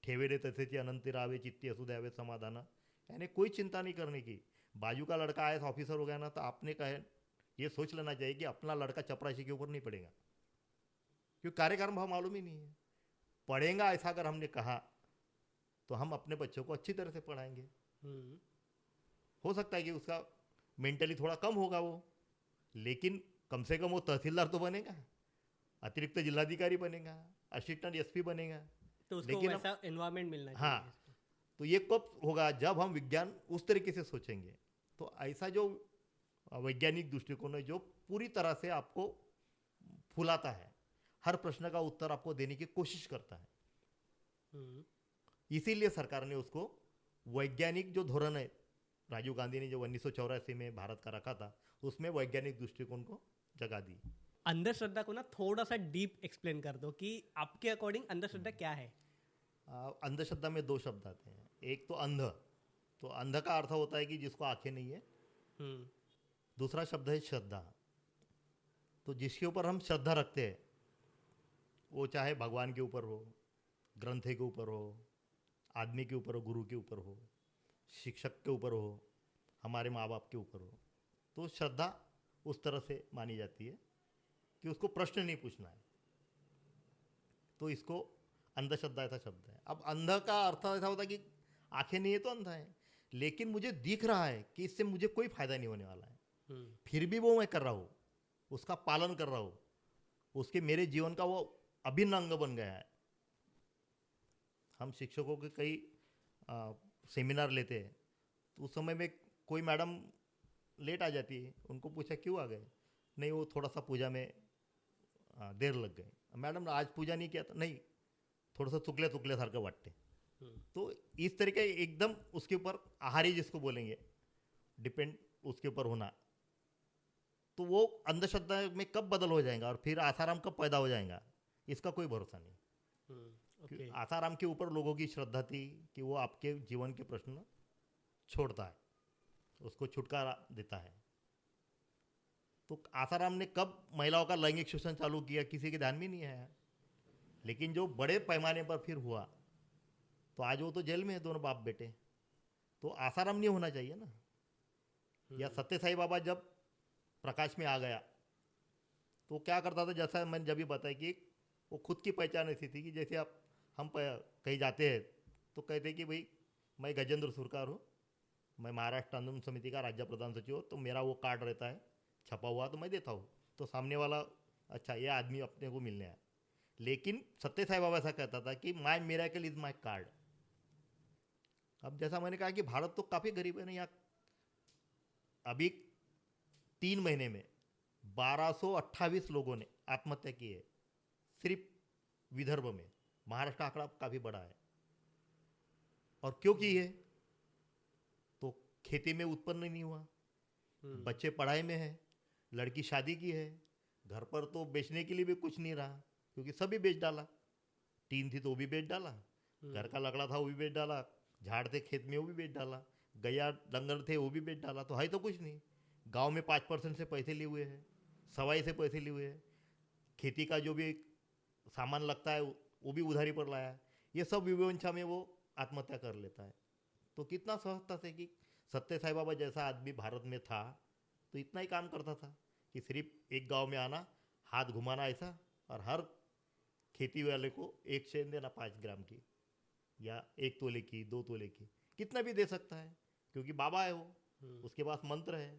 ठेवेरे तसेचे अनंत रावे चित्ती असु द्यावे समाधान। यानी कोई चिंता नहीं करने की। बाजू का लड़का आया ऑफिसर हो गया ना, तो आपने कहे ये सोच लेना चाहिए कि अपना लड़का चपरासी के ऊपर नहीं पड़ेगा, क्योंकि कार्यक्रम भाव मालूम ही नहीं है। पढ़ेगा ऐसा अगर हमने कहा तो हम अपने बच्चों को अच्छी तरह से पढ़ाएंगे। हो सकता है कि उसका मेंटली थोड़ा कम होगा वो, लेकिन कम से कम वो तहसीलदार तो बनेगा, अतिरिक्त जिलाधिकारी बनेगा, असिस्टेंट एसपी बनेगा। तो उसको लेकिन वैसा एनवायरनमेंट मिलना चाहिए। हाँ, तो ये कब होगा, जब हम विज्ञान उस तरीके से सोचेंगे। तो ऐसा जो वैज्ञानिक दृष्टिकोण है जो पूरी तरह से आपको फुलाता है, हर प्रश्न का उत्तर आपको देने की कोशिश करता है, इसीलिए सरकार ने उसको वैज्ञानिक जो धोरण है, राजीव गांधी ने जो 1984 में भारत का रखा था, उसमें वैज्ञानिक दृष्टिकोण को जगह दी। अंधश्रद्धा को ना थोड़ा सा डीप एक्सप्लेन कर दो कि आपके अकॉर्डिंग अंधश्रद्धा क्या है। अंधश्रद्धा में 2 शब्द आते हैं। एक तो अंध, तो अंध का अर्थ होता है कि जिसको आंखें नहीं है। दूसरा शब्द है श्रद्धा, तो जिसके ऊपर हम श्रद्धा रखते हैं, वो चाहे भगवान के ऊपर हो, ग्रंथ के ऊपर हो, आदमी के ऊपर हो, गुरु के ऊपर हो, शिक्षक के ऊपर हो, हमारे माँ बाप के ऊपर हो, तो श्रद्धा उस तरह से मानी जाती है कि उसको प्रश्न नहीं पूछना है। तो इसको अंधश्रद्धा ऐसा शब्द है। अब अंध का अर्थ ऐसा होता है कि आंखें नहीं है तो अंधा है, लेकिन मुझे दिख रहा है कि इससे मुझे कोई फायदा नहीं होने वाला है, फिर भी वो मैं कर रहा हूँ, उसका पालन कर रहा हूँ, उसके मेरे जीवन का वो अभिन्न अंग बन गया है। हम शिक्षकों के कई सेमिनार लेते हैं, तो उस समय में कोई मैडम लेट आ जाती है, उनको पूछा क्यों आ गए, नहीं वो थोड़ा सा पूजा में देर लग गई। मैडम आज पूजा नहीं किया था, नहीं थोडंसं चुकल्या चुकल्यासारखं वाटते। तो इस तरीके एकदम उसके ऊपर आहारी जिसको बोलेंगे, डिपेंड उसके ऊपर होना, तो वो अंधश्रद्धा में कब बदल हो जाएगा और फिर आसाराम कब पैदा हो जाएगा, इसका कोई भरोसा नहीं। ओके। आसाराम के ऊपर लोगों की श्रद्धा थी कि वो आपके जीवन के प्रश्न छोड़ता है, उसको छुटकारा देता है। तो आसाराम ने कब महिलाओं का लैंगिक शोषण चालू किया, किसी के ध्यान में नहीं आया। लेकिन जो बड़े पैमाने पर फिर हुआ, तो आज वो तो जेल में है दोनों बाप बेटे। तो आसाराम नहीं होना चाहिए ना। या सत्य साई बाबा जब प्रकाश में आ गया, तो क्या करता था, जैसा मैंने जब भी बताया कि वो खुद की पहचान ऐसी थी कि जैसे आप हम कहीं जाते हैं तो कहते हैं कि भाई मैं गजेंद्र सुरकार हूँ, मैं महाराष्ट्र आंदोलन समिति का राज्य प्रधान सचिव हूँ, तो मेरा वो कार्ड रहता है छपा हुआ, तो मैं देता हूँ, तो सामने वाला अच्छा ये आदमी अपने को मिलने आया। लेकिन सत्य साई बाबा ऐसा कहता था कि my miracle is my card. अब जैसा मैंने कहा कि भारत तो काफ़ी गरीब है ना, यहाँ अभी 3 महीने में 1228 लोगों ने आत्महत्या की है, सिर्फ विदर्भ में। महाराष्ट्र का आंकड़ा काफ़ी बड़ा है। और क्यों की है, तो खेती में उत्पन्न नहीं हुआ, बच्चे पढ़ाई में है, लड़की शादी की है, घर पर तो बेचने के लिए भी कुछ नहीं रहा क्योंकि सभी बेच डाला, टीन थी तो वो भी बेच डाला, घर का लकड़ा था वो भी बेच डाला, झाड़ थे खेत में वो भी बेच डाला, गैया डंगर थे वो भी बेच डाला, तो है तो कुछ नहीं। गांव में 5% से पैसे लिए हुए हैं, सवाई से पैसे लिए हुए हैं, खेती का जो भी सामान लगता है वो भी उधारी पर लाया है। ये सब विवंशा में वो आत्महत्या कर लेता है। तो कितना सहजता से कि सत्य साई बाबा जैसा आदमी भारत में था तो इतना ही काम करता था कि सिर्फ एक गांव में आना, हाथ घुमाना ऐसा, और हर खेती वाले को एक चेन देना 5 ग्राम की या 1 तोले की, 2 तोले की, कितना भी दे सकता है क्योंकि बाबा है वो, उसके पास मंत्र है,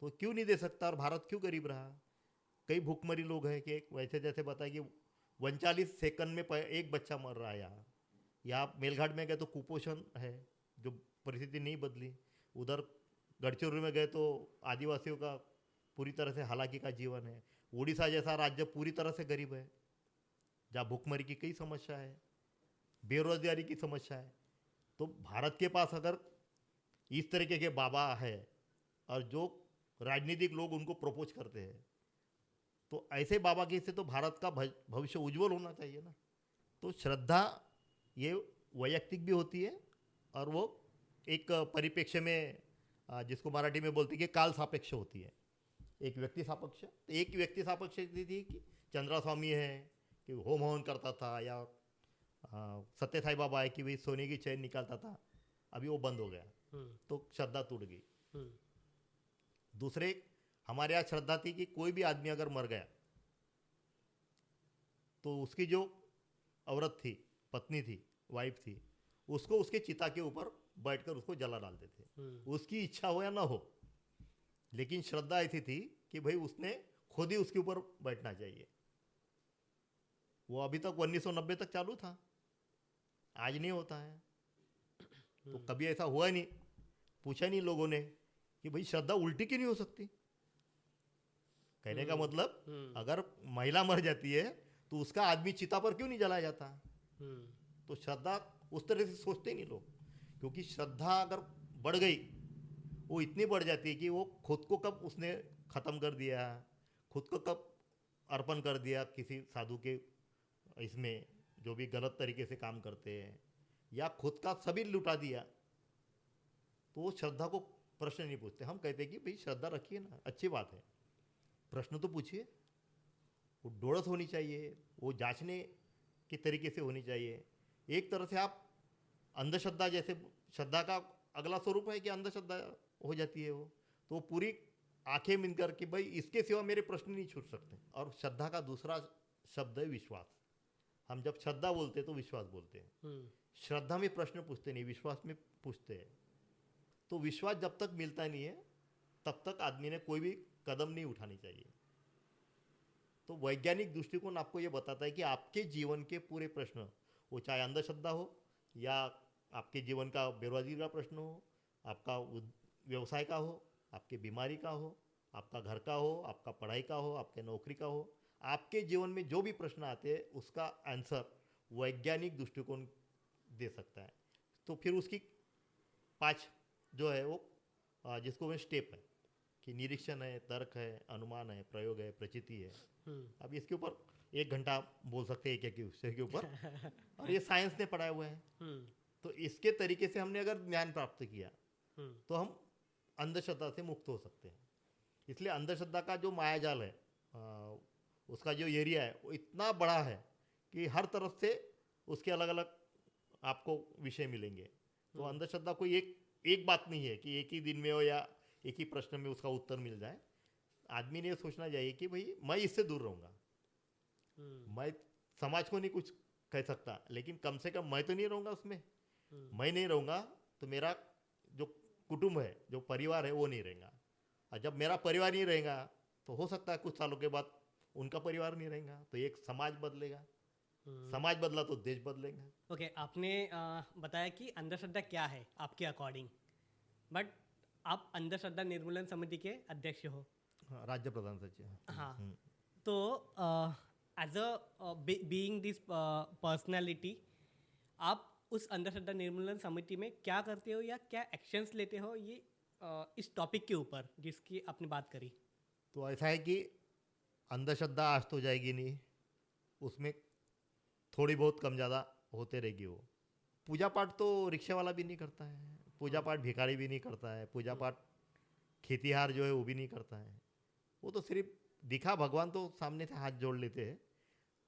तो क्यों नहीं दे सकता। और भारत क्यों गरीब रहा। कई भूखमरी लोग हैं कि वैसे जैसे बताया कि 39 सेकंड में एक बच्चा मर रहा है। यहाँ मेलघाट में गए तो कुपोषण है, जो परिस्थिति नहीं बदली। उधर गढ़चिरौली में गए तो आदिवासियों का पूरी तरह से हालाकी का जीवन है। उड़ीसा जैसा राज्य पूरी तरह से गरीब है, जहाँ भूखमरी की कई समस्या है, बेरोजगारी की समस्या है। तो भारत के पास अगर इस तरीके के बाबा है और जो राजनीतिक लोग उनको प्रपोज करते हैं, तो ऐसे बाबा के से तो भारत का भविष्य उज्जवल होना चाहिए ना। तो श्रद्धा ये वैयक्तिक भी होती है और वो एक परिप्रेक्ष्य में जिसको मराठी में बोलते हैं कि काल सापेक्ष होती है। एक व्यक्ति सापेक्ष, तो एक व्यक्ति सापेक्ष थी कि चंद्रा स्वामी है कि होम हवन करता था, या सत्य साई बाबा है कि भाई सोने की चैन निकालता था, अभी वो बंद हो गया, तो श्रद्धा टूट गई। दूसरे हमारे यहाँ श्रद्धा थी कि कोई भी आदमी अगर मर गया तो उसकी जो औरत थी, पत्नी थी, वाइफ थी, उसको उसके चिता के ऊपर बैठकर उसको जला डालते थे, उसकी इच्छा हो या ना हो। लेकिन श्रद्धा ऐसी थी कि भाई उसने खुद ही उसके ऊपर बैठना चाहिए। वो अभी तक 1990 तक चालू था, आज नहीं होता है। तो कभी ऐसा हुआ नहीं, पूछा नहीं लोगों ने कि भाई श्रद्धा उल्टी क्यों नहीं हो सकती। कहने का मतलब अगर महिला मर जाती है तो उसका आदमी चिता पर क्यों नहीं जलाया जाता। तो श्रद्धा उस तरह से सोचते ही नहीं लोग, क्योंकि श्रद्धा अगर बढ़ गई, वो इतनी बढ़ जाती है कि वो खुद को कब उसने ख़त्म कर दिया, खुद को कब अर्पण कर दिया किसी साधु के इसमें जो भी गलत तरीके से काम करते हैं, या खुद का सभी लुटा दिया, तो वो श्रद्धा को प्रश्न नहीं पूछते। हम कहते हैं कि भाई श्रद्धा रखिए ना, अच्छी बात है, प्रश्न तो पूछिए। वो डोड़स होनी चाहिए, वो जांचने के तरीके से होनी चाहिए। एक तरह से आप अंधश्रद्धा, जैसे श्रद्धा का अगला स्वरूप है कि अंधश्रद्धा हो जाती है वो, तो वो पूरी आंखें बंद करके भाई इसके सिवा मेरे प्रश्न नहीं छूट सकते। और श्रद्धा का दूसरा शब्द है विश्वास। हम जब श्रद्धा बोलते हैं तो विश्वास बोलते हैं। श्रद्धा में प्रश्न पूछते नहीं, विश्वास में पूछते हैं। तो विश्वास जब तक मिलता नहीं है तब तक आदमी ने कोई भी कदम नहीं उठानी चाहिए। तो वैज्ञानिक दृष्टिकोण आपको ये बताता है कि आपके जीवन के पूरे प्रश्न, वो चाहे अंधश्रद्धा हो या आपके जीवन का बेरोजगारी का प्रश्न हो, आपका व्यवसाय का हो, आपके बीमारी का हो, आपका घर का हो, आपका पढ़ाई का हो, आपके नौकरी का हो, आपके जीवन में जो भी प्रश्न आते हैं उसका आंसर वैज्ञानिक दृष्टिकोण दे सकता है। तो फिर उसकी 5 जो है वो जिसको मैं स्टेप है कि निरीक्षण है, तर्क है, अनुमान है, प्रयोग है, प्रचिति है। अब इसके ऊपर 1 घंटा बोल सकते हैं एक विषय के ऊपर और ये साइंस ने पढ़ाया हुआ है। तो इसके तरीके से हमने अगर ज्ञान प्राप्त किया तो हम अंधश्रद्धा से मुक्त हो सकते हैं। इसलिए अंधश्रद्धा का जो मायाजाल है, उसका जो एरिया है वो इतना बड़ा है कि हर तरफ से उसके अलग अलग आपको विषय मिलेंगे। तो अंधश्रद्धा कोई एक बात नहीं है कि एक ही दिन में हो या एक ही प्रश्न में उसका उत्तर मिल जाए। आदमी ने सोचना चाहिए कि भाई मैं इससे दूर रहूँगा, मैं समाज को नहीं कुछ कह सकता, लेकिन कम से कम मैं तो नहीं रहूँगा उसमें। मैं नहीं रहूँगा तो मेरा जो कुटुंब है, जो परिवार है, वो नहीं रहेगा। और जब मेरा परिवार नहीं रहेगा तो हो सकता है कुछ सालों के बाद उनका परिवार नहीं रहेगा, तो एक समाज बदलेगा। समाज बदला तो देश बदलेगा। ओके, आपने बताया कि अंधश्रद्धा क्या है आपके अकॉर्डिंग, बट आप अंधश्रद्धा निर्मूलन समिति के अध्यक्ष हो। हाँ, राज्य प्रधान सचिव। हाँ, तो as a being this personality, आप उस अंधश्रद्धा निर्मूलन समिति में क्या करते हो या क्या एक्शंस लेते हो ये इस टॉपिक के ऊपर जिसकी आपने बात करी? तो ऐसा है कि अंधश्रद्धा आज तो जाएगी नहीं, उसमें थोड़ी बहुत कम ज़्यादा होते रहेगी। वो पूजा पाठ तो रिक्शे वाला भी नहीं करता है, पूजा पाठ भिखारी भी नहीं करता है, पूजा पाठ खेतीहार जो है वो भी नहीं करता है। वो तो सिर्फ दिखा, भगवान तो सामने से हाथ जोड़ लेते हैं।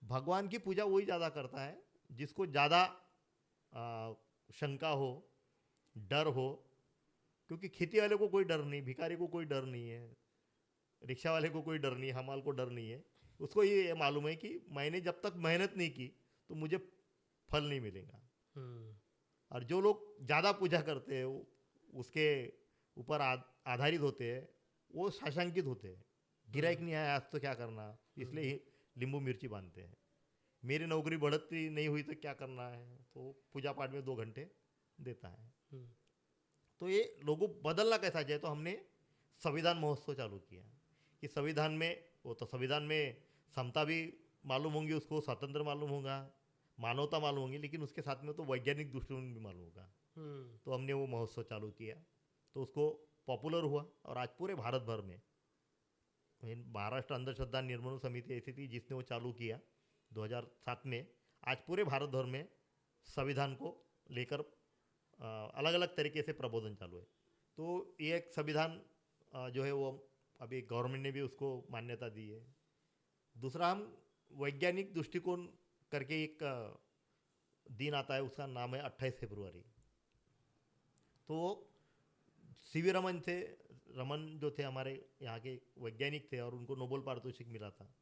भगवान की पूजा वही ज़्यादा करता है जिसको ज़्यादा शंका हो, डर हो। क्योंकि खेती वाले को कोई डर नहीं, भिखारी को कोई डर नहीं है, रिक्शा वाले को कोई डर नहीं, हमाल को डर नहीं है। उसको ये मालूम है कि मैंने जब तक मेहनत नहीं की तो मुझे फल नहीं मिलेगा। और जो लोग ज़्यादा पूजा करते हैं, उसके ऊपर आधारित होते हैं, वो साशंकित होते हैं। गिराइक नहीं आया आज तो क्या करना, इसलिए ही नींबू मिर्ची बांधते हैं। मेरी नौकरी बढ़ती नहीं हुई तो क्या करना है, तो पूजा पाठ में 2 घंटे देता है। तो ये लोगों बदलना कैसा चाहिए, तो हमने संविधान महोत्सव चालू किया कि संविधान में, वो तो संविधान में समता भी मालूम होंगी उसको, स्वतंत्र मालूम होगा, मानवता मालूम होगी, लेकिन उसके साथ में तो वैज्ञानिक दृष्टिकोण भी मालूम होगा। तो हमने वो महोत्सव चालू किया, तो उसको पॉपुलर हुआ। और आज पूरे भारत भर में, महाराष्ट्र अंधश्रद्धा निर्मूलन समिति ऐसी थी जिसने वो चालू किया 2007 में। आज पूरे भारत भर में संविधान को लेकर अलग अलग तरीके से प्रबोधन चालू है। तो ये एक संविधान जो है वो अभी गवर्नमेंट ने भी उसको मान्यता दी है। दूसरा, हम वैज्ञानिक दृष्टिकोण करके एक दिन आता है, उसका नाम है 28 फरवरी। तो सीवी रमन थे, रमन जो थे हमारे यहाँ के वैज्ञानिक थे और उनको नोबेल पारितोषिक मिला था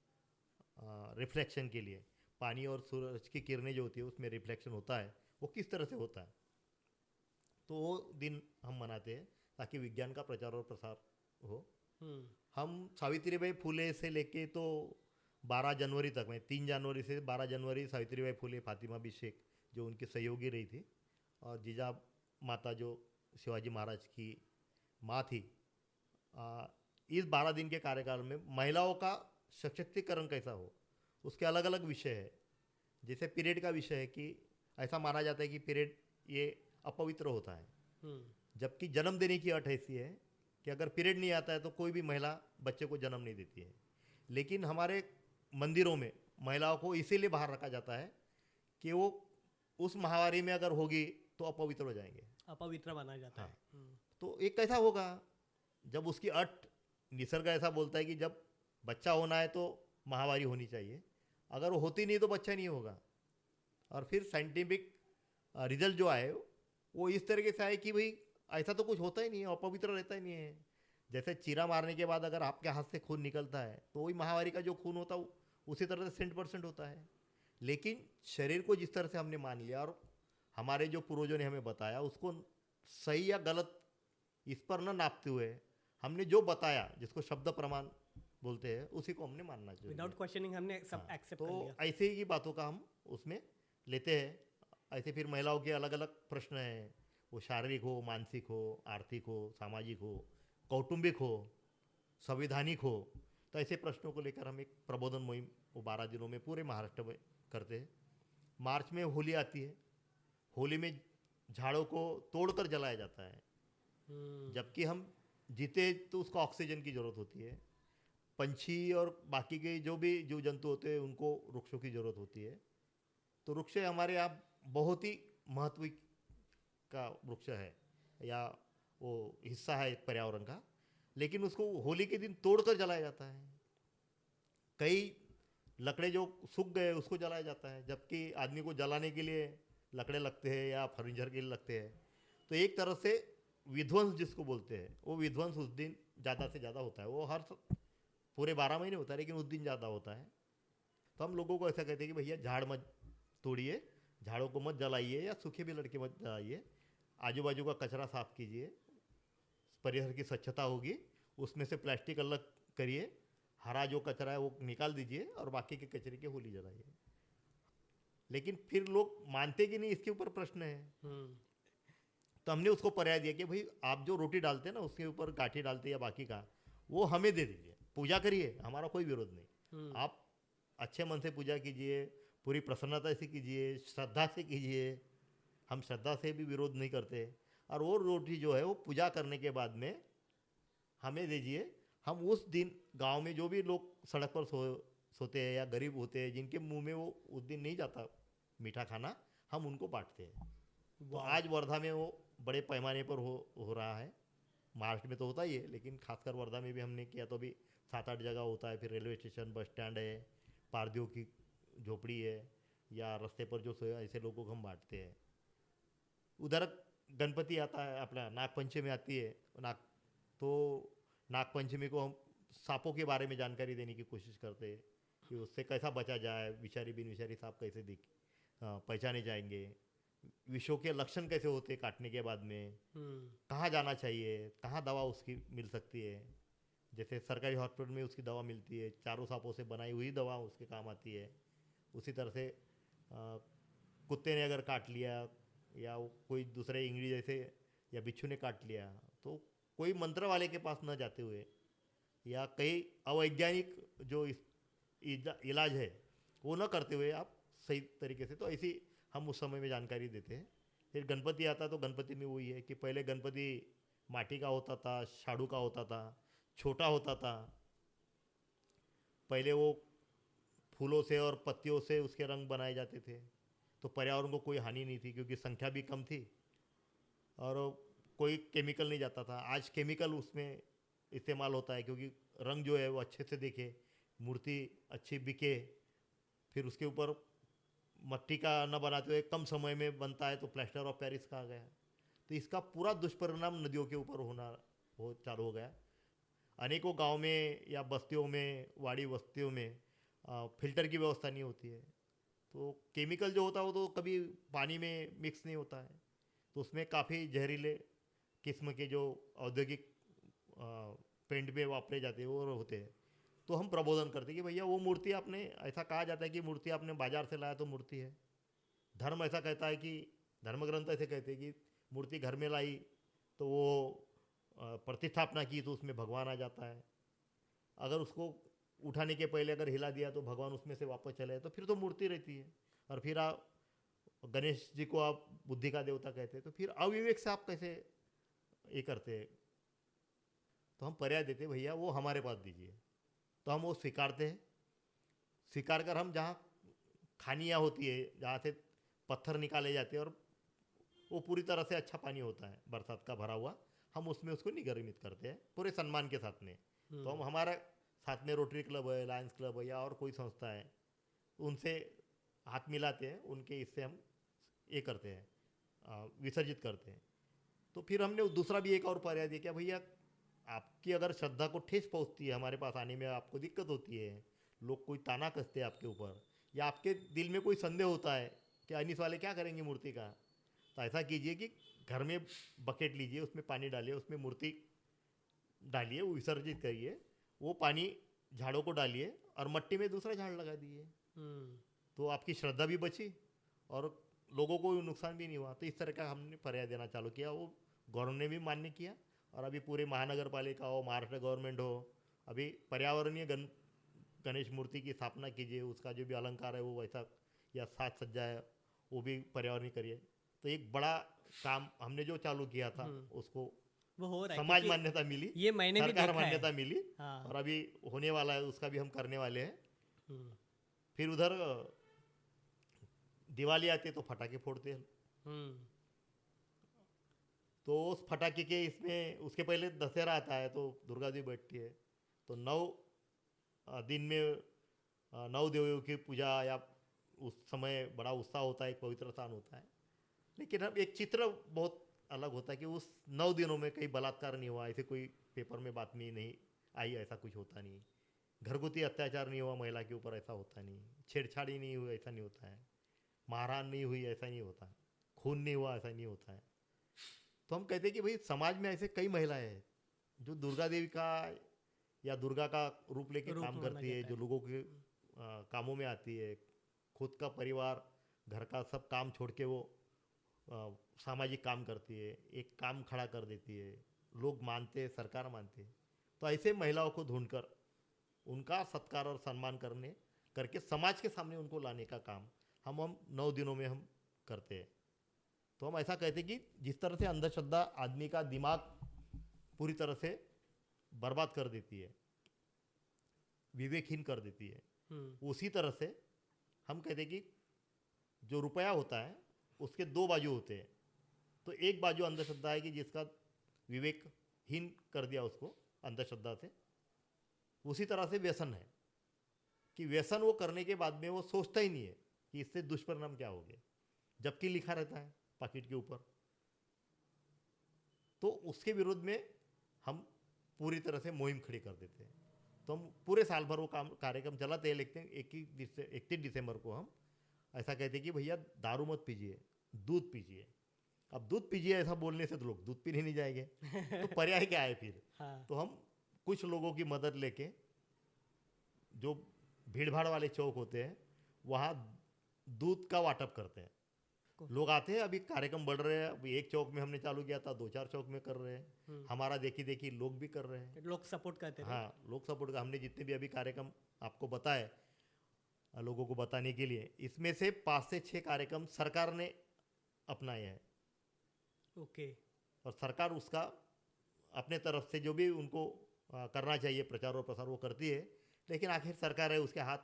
रिफ्लेक्शन के लिए। पानी और सूरज की किरणें जो होती है उसमें रिफ्लेक्शन होता है, वो किस तरह से होता है। तो वो दिन हम मनाते हैं ताकि विज्ञान का प्रचार और प्रसार हो। हम सावित्रीबाई फुले से लेके तो 12 जनवरी तक में, 3 जनवरी से 12 जनवरी सावित्रीबाई फुले, फातिमा बी शेख जो उनकी सहयोगी रही थी, और जीजा माता जो शिवाजी महाराज की माँ थी, इस 12 दिन के कार्यकाल में महिलाओं का सशक्तिकरण कैसा हो, उसके अलग अलग विषय है। जैसे पीरियड का विषय है कि ऐसा माना जाता है कि पीरियड ये अपवित्र होता है, जबकि जन्म देने की अट ऐसी है कि अगर पीरियड नहीं आता है तो कोई भी महिला बच्चे को जन्म नहीं देती है। लेकिन हमारे मंदिरों में महिलाओं को इसीलिए बाहर रखा जाता है कि वो उस माहवारी में अगर होगी तो अपवित्र हो जाएंगे, अपवित्र माना जाता है। तो एक कैसा होगा जब उसकी अट, निसर्ग ऐसा बोलता है कि जब बच्चा होना है तो माहवारी होनी चाहिए, अगर वो होती नहीं तो बच्चा नहीं होगा। और फिर साइंटिफिक रिजल्ट जो आए वो इस तरीके से आए कि भाई ऐसा तो कुछ होता ही नहीं है, अपवित्र रहता ही नहीं है। जैसे चीरा मारने के बाद अगर आपके हाथ से खून निकलता है तो वही माहवारी का जो खून होता है उसी तरह से 100% होता है। लेकिन शरीर को जिस तरह से हमने मान लिया और हमारे जो पूर्वजों ने हमें बताया उसको सही या गलत इस पर न नापते हुए हमने जो बताया जिसको शब्द प्रमाण बोलते हैं उसी को हमने मानना चाहिए। विदाउट क्वेश्चनिंग हमने सब हाँ, एक्सेप्ट कर तो लिया। ऐसे ही बातों का हम उसमें लेते हैं। ऐसे फिर महिलाओं के अलग अलग प्रश्न हैं, वो शारीरिक हो, मानसिक हो, आर्थिक हो, सामाजिक हो, कौटुंबिक हो, संवैधानिक हो। तो ऐसे प्रश्नों को लेकर हम एक प्रबोधन मुहिम वो 12 दिनों में पूरे महाराष्ट्र में करते हैं। मार्च में होली आती है, होली में झाड़ों को तोड़कर जलाया जाता है, जबकि हम जीते तो उसको ऑक्सीजन की ज़रूरत होती है। पंछी और बाकी के जो भी जीव जंतु होते हैं उनको वृक्षों की ज़रूरत होती है। तो वृक्ष हमारे यहाँ बहुत ही महत्व का वृक्ष है या वो हिस्सा है एक पर्यावरण का, लेकिन उसको होली के दिन तोड़कर जलाया जाता है। कई लकड़े जो सूख गए उसको जलाया जाता है, जबकि आदमी को जलाने के लिए लकड़े लगते हैं या फर्नीचर के लिए लगते हैं। तो एक तरह से विध्वंस जिसको बोलते हैं वो विध्वंस उस दिन ज़्यादा से ज़्यादा होता है। वो हर पूरे 12 महीने होता है लेकिन उस दिन ज़्यादा होता है। तो हम लोगों को ऐसा कहते हैं कि भैया झाड़ मत तोड़िए, झाड़ों को मत जलाइए या सूखे भी लड़के मत जलाइए, आजू बाजू का कचरा साफ कीजिए, परिसर की स्वच्छता होगी, उसमें से प्लास्टिक अलग करिए, हरा जो कचरा है वो निकाल दीजिए और बाकी के कचरे की होली जलाइए। लेकिन फिर लोग मानते कि नहीं, इसके ऊपर प्रश्न है। तो हमने उसको पर्याय दिया कि भाई आप जो रोटी डालते हैं ना उसके ऊपर गाठी डालते या बाकी का वो हमें दे दीजिए, पूजा करिए, हमारा कोई विरोध नहीं। आप अच्छे मन से पूजा कीजिए, पूरी प्रसन्नता से कीजिए, श्रद्धा से कीजिए, हम श्रद्धा से भी विरोध नहीं करते। और वो रोटी जो है वो पूजा करने के बाद में हमें दीजिए। हम उस दिन गांव में जो भी लोग सड़क पर सोते हैं या गरीब होते हैं जिनके मुंह में वो उस दिन नहीं जाता मीठा खाना, हम उनको बांटते हैं। तो आज वर्धा में वो बड़े पैमाने पर हो रहा है। महाराष्ट्र में तो होता ही है लेकिन खासकर वर्धा में भी हमने किया, तो अभी 7-8 जगह होता है। फिर रेलवे स्टेशन, बस स्टैंड है, पारदियों की झोपड़ी है या रास्ते पर जो ऐसे लोगों को हम बांटते हैं। उधर गणपति आता है, अपना नागपंचमी आती है। तो नागपंचमी को हम सांपों के बारे में जानकारी देने की कोशिश करते हैं कि उससे कैसा बचा जाए, विषारी बिन विषारी सांप कैसे पहचाने जाएंगे, विषों के लक्षण कैसे होते हैं काटने के बाद में, कहाँ जाना चाहिए, कहाँ दवा उसकी मिल सकती है। जैसे सरकारी हॉस्पिटल में उसकी दवा मिलती है, चारों सांपों से बनाई हुई दवा उसके काम आती है। उसी तरह से कुत्ते ने अगर काट लिया या कोई दूसरे इंगली जैसे या बिच्छू ने काट लिया, तो कोई मंत्र वाले के पास न जाते हुए या कई अवैज्ञानिक जो इलाज है वो न करते हुए आप सही तरीके से, तो ऐसी हम उस समय में जानकारी देते हैं। फिर गणपति आता तो गणपति में वही है कि पहले गणपति माटी का होता था, झाड़ू का होता था, छोटा होता था। पहले वो फूलों से और पत्तियों से उसके रंग बनाए जाते थे, तो पर्यावरण को कोई हानि नहीं थी क्योंकि संख्या भी कम थी और कोई केमिकल नहीं जाता था। आज केमिकल उसमें इस्तेमाल होता है क्योंकि रंग जो है वो अच्छे से दिखे, मूर्ति अच्छी बिके। फिर उसके ऊपर मट्टी का न बनाते हुए कम समय में बनता है तो प्लास्टर ऑफ पेरिस का आ गया। तो इसका पूरा दुष्परिणाम नदियों के ऊपर चालू हो गया। अनेकों गांव में या बस्तियों में, वाड़ी बस्तियों में फिल्टर की व्यवस्था नहीं होती है, तो केमिकल जो होता है वो तो कभी पानी में मिक्स नहीं होता है, तो उसमें काफ़ी जहरीले किस्म के जो औद्योगिक पेंट में वापरे जाते हैं वो होते हैं। तो हम प्रबोधन करते हैं कि भैया वो मूर्ति आपने, ऐसा कहा जाता है कि मूर्ति आपने बाजार से लाया तो मूर्ति है। धर्म ऐसा कहता है कि धर्म ग्रंथ ऐसे कहते हैं कि मूर्ति घर में लाई तो वो प्रतिष्ठापना की तो उसमें भगवान आ जाता है। अगर उसको उठाने के पहले अगर हिला दिया तो भगवान उसमें से वापस चले तो फिर तो मूर्ति रहती है। और फिर आप गणेश जी को आप बुद्धि का देवता कहते हैं, तो फिर अविवेक से आप कैसे ये करते हैं। तो हम पर्याय देते हैं भैया वो हमारे पास दीजिए, तो हम वो स्वीकारते हैं। स्वीकार कर हम जहाँ खानियाँ होती है, जहाँ से पत्थर निकाले जाते हैं और वो पूरी तरह से अच्छा पानी होता है बरसात का भरा हुआ, हम उसमें उसको निगर्मित करते हैं पूरे सम्मान के साथ में। तो हम हमारा साथ में रोटरी क्लब है, लायंस क्लब है या और कोई संस्था है, उनसे हाथ मिलाते हैं, उनके इससे हम ये करते हैं, विसर्जित करते हैं। तो फिर हमने दूसरा भी एक और पर्याय दिया, क्या भैया आपकी अगर श्रद्धा को ठेस पहुँचती है, हमारे पास आने में आपको दिक्कत होती है, लोग कोई ताना कसते हैं आपके ऊपर या आपके दिल में कोई संदेह होता है कि अनीस वाले क्या करेंगे मूर्ति का, तो ऐसा कीजिए कि घर में बकेट लीजिए, उसमें पानी डालिए, उसमें मूर्ति डालिए, विसर्जित करिए, वो पानी झाड़ों को डालिए और मट्टी में दूसरा झाड़ लगा दिए, तो आपकी श्रद्धा भी बची और लोगों को नुकसान भी नहीं हुआ। तो इस तरह का हमने पर्याय देना चालू किया, वो गवर्नमेंट ने भी मान्य किया और अभी पूरे महानगर पालिका हो, महाराष्ट्र गवर्नमेंट हो, अभी पर्यावरणीय गणेश मूर्ति की स्थापना कीजिए, उसका जो भी अलंकार है वो वैसा या साज सज्जा है वो भी पर्यावरणीय करिए। तो एक बड़ा काम हमने जो चालू किया था उसको वो हो रहा है, समाज क्योंकि मान्यता मिली, ये मैंने भी सरकार देखा है। मान्यता मिली हाँ। और अभी होने वाला है, उसका भी हम करने वाले हैं। हम्म, फिर उधर दिवाली आती है तो फटाके फोड़ते हैं, हम्म, तो उस फटाके के इसमें उसके पहले दशहरा आता है तो दुर्गा जी बैठती है, तो 9 दिन में 9 देवियों की पूजा या उस समय बड़ा उत्साह होता है, एक पवित्र स्थान होता है। लेकिन अब एक चित्र बहुत अलग होता है कि उस 9 दिनों में कहीं बलात्कार नहीं हुआ, ऐसे कोई पेपर में बात नहीं आई, ऐसा कुछ होता नहीं, घरगुती अत्याचार नहीं हुआ महिला के ऊपर, ऐसा होता नहीं, छेड़छाड़ी नहीं हुई, ऐसा नहीं होता है, मारहाण नहीं हुई, ऐसा नहीं होता है, खून नहीं हुआ, ऐसा नहीं होता है। तो हम कहते हैं कि भाई समाज में ऐसे कई महिलाएं हैं जो दुर्गा देवी का या दुर्गा का रूप लेके रूप काम माना करती है, जाता जो है। लोगों के कामों में आती है, खुद का परिवार घर का सब काम छोड़ के वो अ, सामाजिक काम करती है, एक काम खड़ा कर देती है, लोग मानते हैं, सरकार मानती है। तो ऐसे महिलाओं को ढूंढकर उनका सत्कार और सम्मान करने करके समाज के सामने उनको लाने का काम हम 9 दिनों में हम करते हैं। तो हम ऐसा कहते हैं कि जिस तरह से अंधश्रद्धा आदमी का दिमाग पूरी तरह से बर्बाद कर देती है, विवेकहीन कर देती है, उसी तरह से हम कहते हैं कि जो रुपया होता है उसके 2 बाजू होते हैं। तो एक बाजू अंधश्रद्धा है कि जिसका विवेकहीन कर दिया उसको अंधश्रद्धा से, उसी तरह से व्यसन है कि व्यसन वो करने के बाद में वो सोचता ही नहीं है कि इससे दुष्परिणाम क्या हो गए, जबकि लिखा रहता है पाकिट के ऊपर। तो उसके विरोध में हम पूरी तरह से मुहिम खड़ी कर देते हैं। तो हम पूरे साल भर वो कार्यक्रम चलाते हैं, लेकिन 31 दिसंबर को हम ऐसा कहते हैं कि भैया दारू मत पीजिए, दूध पीजिए। अब दूध पीजिए ऐसा बोलने से तो लोग दूध पीने नहीं जाएंगे, तो पर्याय क्या है फिर? हाँ। तो हम कुछ लोगों की मदद लेके, जो भीड़ भाड़ वाले चौक होते हैं वहाँ दूध का वाटप करते हैं। लोग आते हैं, अभी कार्यक्रम बढ़ रहे हैं, अभी एक चौक में हमने चालू किया था, 2-4 चौक में कर रहे हैं, हमारा देखी देखी लोग भी कर रहे हैं, लोग सपोर्ट करते हैं। हाँ लोग सपोर्ट का। हमने जितने भी अभी कार्यक्रम आपको बताए लोगों को बताने के लिए, इसमें से 5 से 6 कार्यक्रम सरकार ने अपनाए हैं। ओके। और सरकार उसका अपने तरफ से जो भी उनको करना चाहिए प्रचार और प्रसार वो करती है, लेकिन आखिर सरकार है, उसके हाथ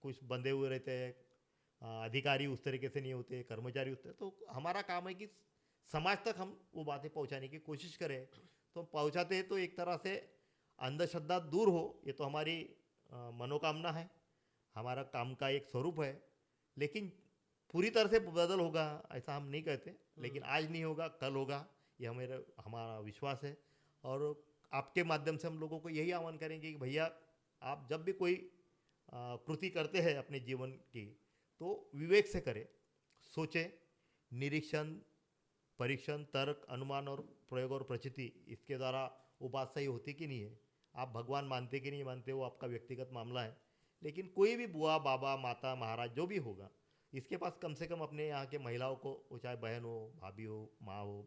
कुछ बंधे हुए रहते हैं, अधिकारी उस तरीके से नहीं होते, कर्मचारी होते हैं। तो हमारा काम है कि समाज तक हम वो बातें पहुंचाने की कोशिश करें। तो हम पहुंचाते हैं तो एक तरह से अंधश्रद्धा दूर हो, ये तो हमारी मनोकामना है, हमारा काम का एक स्वरूप है। लेकिन पूरी तरह से बदल होगा ऐसा हम नहीं कहते, लेकिन आज नहीं होगा कल होगा, ये हमारा विश्वास है। और आपके माध्यम से हम लोगों को यही आह्वान करेंगे कि भैया आप जब भी कोई कृति करते हैं अपने जीवन की, तो विवेक से करें, सोचें, निरीक्षण, परीक्षण, तर्क, अनुमान और प्रयोग और प्रचिति, इसके द्वारा वो बात सही होती कि नहीं है। आप भगवान मानते कि नहीं मानते वो आपका व्यक्तिगत मामला है, लेकिन कोई भी बुआ बाबा माता महाराज जो भी होगा, इसके पास कम से कम अपने यहाँ के महिलाओं को, वो चाहे बहन हो, भाभी हो, माँ हो,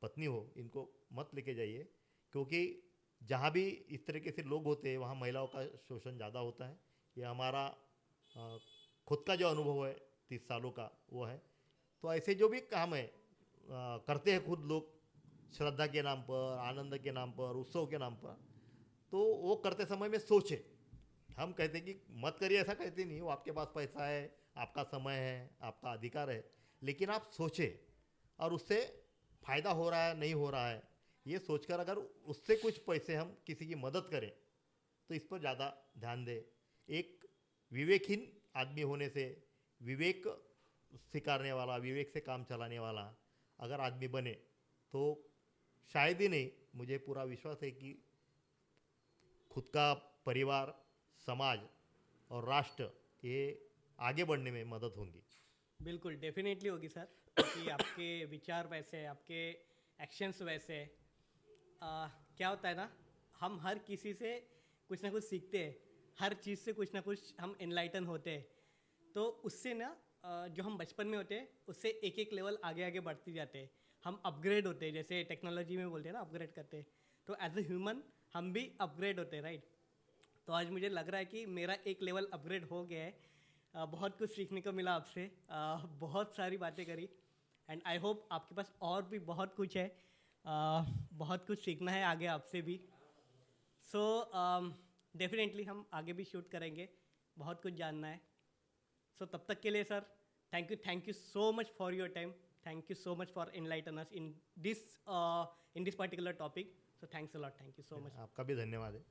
पत्नी हो, इनको मत लेके जाइए, क्योंकि जहाँ भी इस तरीके से लोग होते हैं वहाँ महिलाओं का शोषण ज़्यादा होता है। ये हमारा खुद का जो अनुभव है 30 सालों का वो है। तो ऐसे जो भी काम है करते हैं खुद लोग, श्रद्धा के नाम पर, आनंद के नाम पर, उत्सव के नाम पर, तो वो करते समय में सोचे। हम कहते हैं कि मत करिए ऐसा कहते नहीं, वो आपके पास पैसा है, आपका समय है, आपका अधिकार है, लेकिन आप सोचें और उससे फ़ायदा हो रहा है नहीं हो रहा है ये सोचकर अगर उससे कुछ पैसे हम किसी की मदद करें तो इस पर ज़्यादा ध्यान दें। एक विवेकहीन आदमी होने से विवेक स्वीकारने वाला, विवेक से काम चलाने वाला अगर आदमी बने तो शायद ही नहीं, मुझे पूरा विश्वास है कि खुद का परिवार, समाज और राष्ट्र, ये आगे बढ़ने में मदद होंगी। बिल्कुल डेफिनेटली होगी सर, क्योंकि आपके विचार वैसे हैं, आपके एक्शंस वैसे हैं। क्या होता है ना, हम हर किसी से कुछ ना कुछ सीखते हैं, हर चीज़ से कुछ ना कुछ हम एनलाइटन होते हैं। तो उससे ना जो हम बचपन में होते हैं उससे एक एक लेवल आगे आगे बढ़ते जाते हैं, हम अपग्रेड होते हैं, जैसे टेक्नोलॉजी में बोलते हैं ना अपग्रेड करते हैं। तो एज ए ह्यूमन हम भी अपग्रेड होते हैं, राइट। तो आज मुझे लग रहा है कि मेरा एक लेवल अपग्रेड हो गया है। बहुत कुछ सीखने को मिला आपसे, बहुत सारी बातें करी, एंड आई होप आपके पास और भी बहुत कुछ है, बहुत कुछ सीखना है आगे आपसे भी। सो डेफिनेटली हम आगे भी शूट करेंगे, बहुत कुछ जानना है। सो तब तक के लिए sir, thank you so much for your time, thank you so much for enlighten us in this particular topic. So thanks a lot, thank you so much. आपका भी धन्यवाद है।